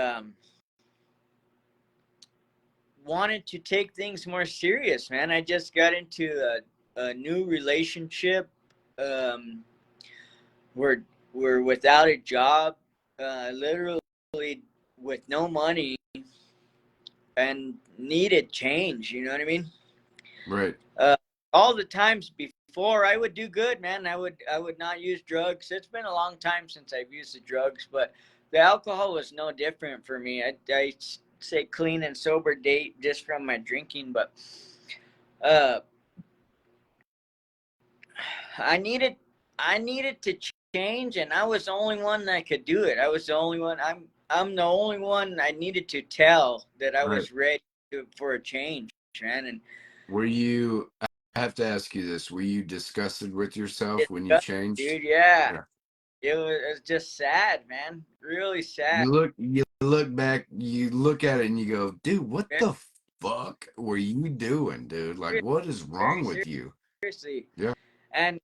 wanted to take things more serious, man. I just got into a new relationship. Um, we're we're without a job, literally with no money, and needed change. You know what I mean? Right. Uh, all the times before, I would do good, man. I would not use drugs. It's been a long time since I've used the drugs, but the alcohol was no different for me. I say clean and sober date just from my drinking, but uh, I needed I needed to change, and I was the only one that could do it. I was the only one. I'm the only one I needed to tell that I Right. was ready for a change, man. And Were you, I have to ask you this, were you disgusted with yourself it's when you good, changed? dude. Yeah, Yeah. it was just sad, man. Really sad. You look back, you look at it and you go, dude, what Very, the fuck were you doing, dude? Like, what is very wrong with you? seriously, Yeah. and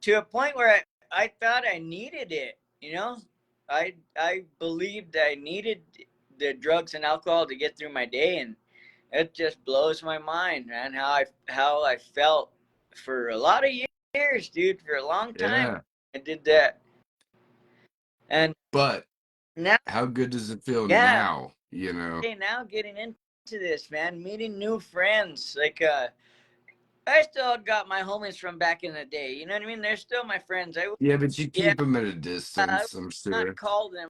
to a point where I thought I needed it. I believed I needed the drugs and alcohol to get through my day, and it just blows my mind, man. How I felt for a lot of years, dude. For a long time, Yeah. I did that, and But now, how good does it feel yeah. now? You know? Okay, now getting into this, man, meeting new friends. Like, I still got my homies from back in the day. You know what I mean? They're still my friends. Yeah, but you Yeah, keep them at a I distance, I'm would not sure. call them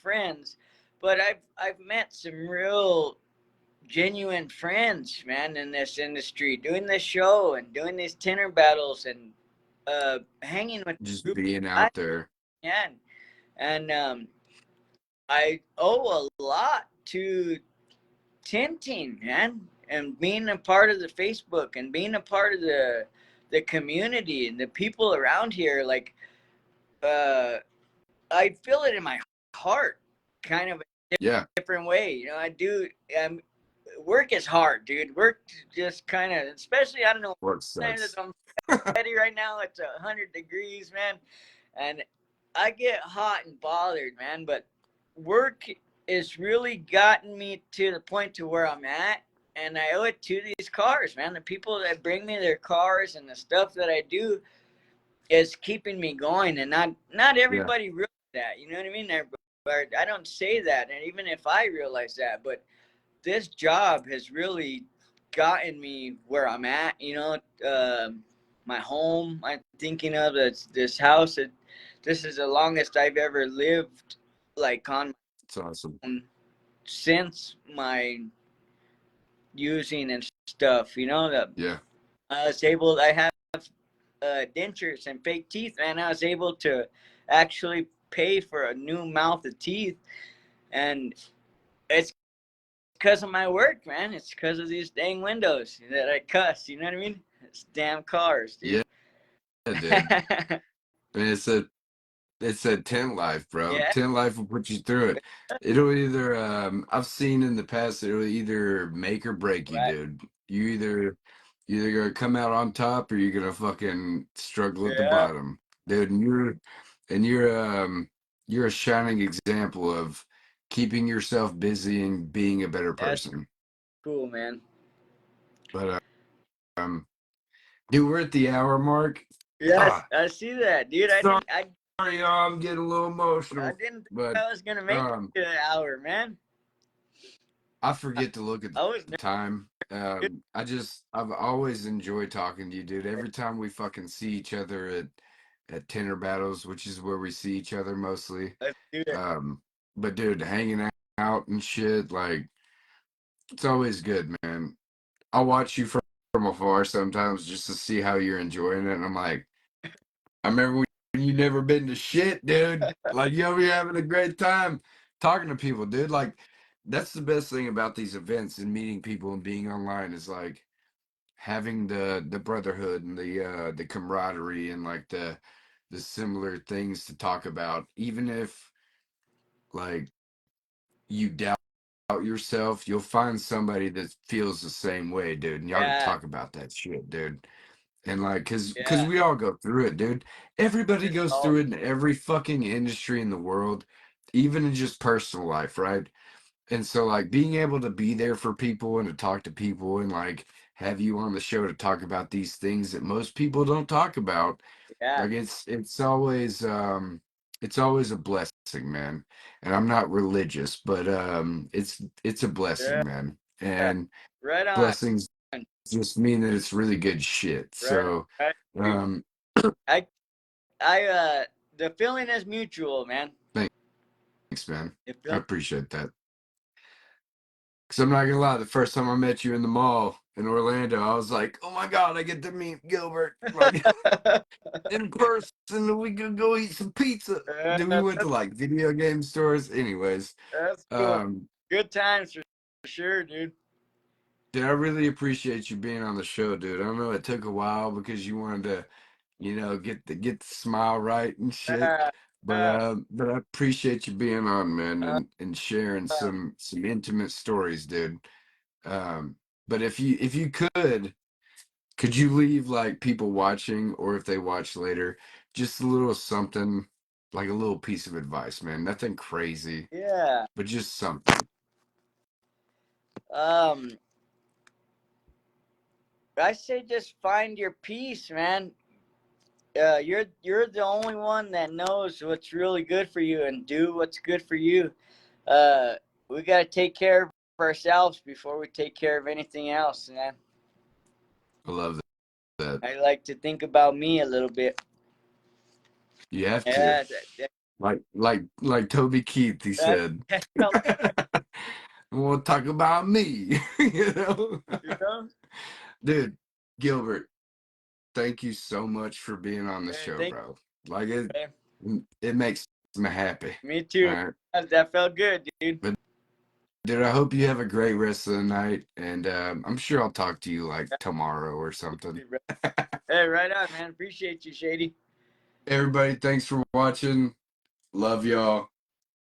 friends, but I've met some real genuine friends, man, in this industry, doing this show and doing these tenor battles and hanging with a Just group being of guys, out there. man. And I owe a lot to Tinting, man, and being a part of the Facebook and being a part of the community and the people around here. Like, uh, I feel it in my heart, kind of a Yeah. different way. You know, I do. Work is hard, dude. Work just kind of, especially, I don't know. Work sucks. I'm ready right now. It's 100 degrees, man, and I get hot and bothered, man. But work has really gotten me to the point to where I'm at, and I owe it to these cars, man. The people that bring me their cars and the stuff that I do is keeping me going, and not Yeah. everybody realizes that. You know what I mean? I don't say that, and even if I realize that, but this job has really gotten me where I'm at. You know, my home. I'm thinking of this house. This is the longest I've ever lived, like on It's awesome. my own since my using and stuff. You know, Yeah. I was able. I have dentures and fake teeth, and I was able to actually pay for a new mouth of teeth, and it's because of my work, man. It's because of these dang windows that I cuss. You know what I mean? It's damn cars, dude. Yeah, dude. I mean, it's a tent life, bro. Yeah, Tent life will put you through it. It'll either I've seen in the past it'll either make or break you, right. dude. You either gonna come out on top or you're gonna fucking struggle at the Yeah, bottom. Dude, and you're a shining example of keeping yourself busy and being a better that's person. cool, man. But um dude, we're at the hour mark. Yes, Ah, I see that, dude. sorry, I'm getting a little I emotional. didn't think But I was gonna make it um to an hour, man. I forget to look at I was the time. I've always enjoyed talking to you, dude. Every time we fucking see each other at tenor battles, which is where we see each other mostly. let's do it. Um, but dude, hanging out and shit, like it's always good, man. I'll watch you from afar sometimes just to see how you're enjoying it, and I'm like, I remember when you never been to shit, dude. Like you over here having a great time talking to people, dude. Like that's the best thing about these events and meeting people and being online is like having the brotherhood and the camaraderie and like the similar things to talk about. Even if like you doubt yourself, you'll find somebody that feels the same way, dude. And y'all can Yeah, talk about that shit, dude. And like, cause yeah. we all go through it, dude. Everybody It's goes all through it in every fucking industry in the world, even in just personal life, right? And so like being able to be there for people and to talk to people and like have you on the show to talk about these things that most people don't talk about, yeah, like it's always a blessing, man. And I'm not religious, but it's a blessing, yeah. man. And Right on, blessings just mean that it's really good shit. right on, So, right. Dude. um, I the feeling is mutual, man. thanks, man. The I feeling. appreciate that. Because I'm not gonna lie, the first time I met you in the mall in Orlando, I was like, "Oh my god, I get to meet Gilbert like in person. We could go eat some pizza." Then we went to like video game stores. Anyways, That's cool. um, Good times for sure, dude. dude, I really appreciate you being on the show, dude. I know it took a while because you wanted to, get the smile right and shit. Uh, uh, But I appreciate you being on, man, uh, and sharing uh, some intimate stories, dude. Um, but if you could you leave like people watching, or if they watch later, just a little something, like a little piece of advice, man. Nothing crazy, yeah. but just something. Um, I say just find your peace, man. You're the only one that knows what's really good for you, and do what's good for you. Uh, we gotta take care of ourselves before we take care of anything else, man. I love that. I like to think about me a little bit. You have to. Yeah, Like Toby Keith, he that, said. that, We'll talk about me. You know, You know? dude, Gilbert, thank you so much for being on the Hey, show, thank bro. Like you. it makes me happy. Me All too. right, That felt good, dude. but dude, I hope you have a great rest of the night, and I'm sure I'll talk to you like tomorrow or something. Hey, right on, man. Appreciate you, Shady. Everybody, thanks for watching. Love y'all.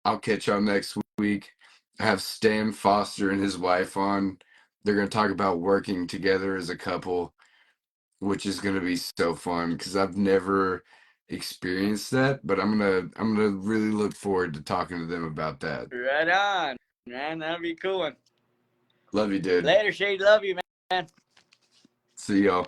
I'll catch y'all next week. I have Stan Foster and his wife on. They're going to talk about working together as a couple, which is going to be so fun because I've never experienced that, but I'm gonna really look forward to talking to them about that. Right on, man. That'll be a cool one. Love you, dude. Later, Shady. Love you, man. See y'all.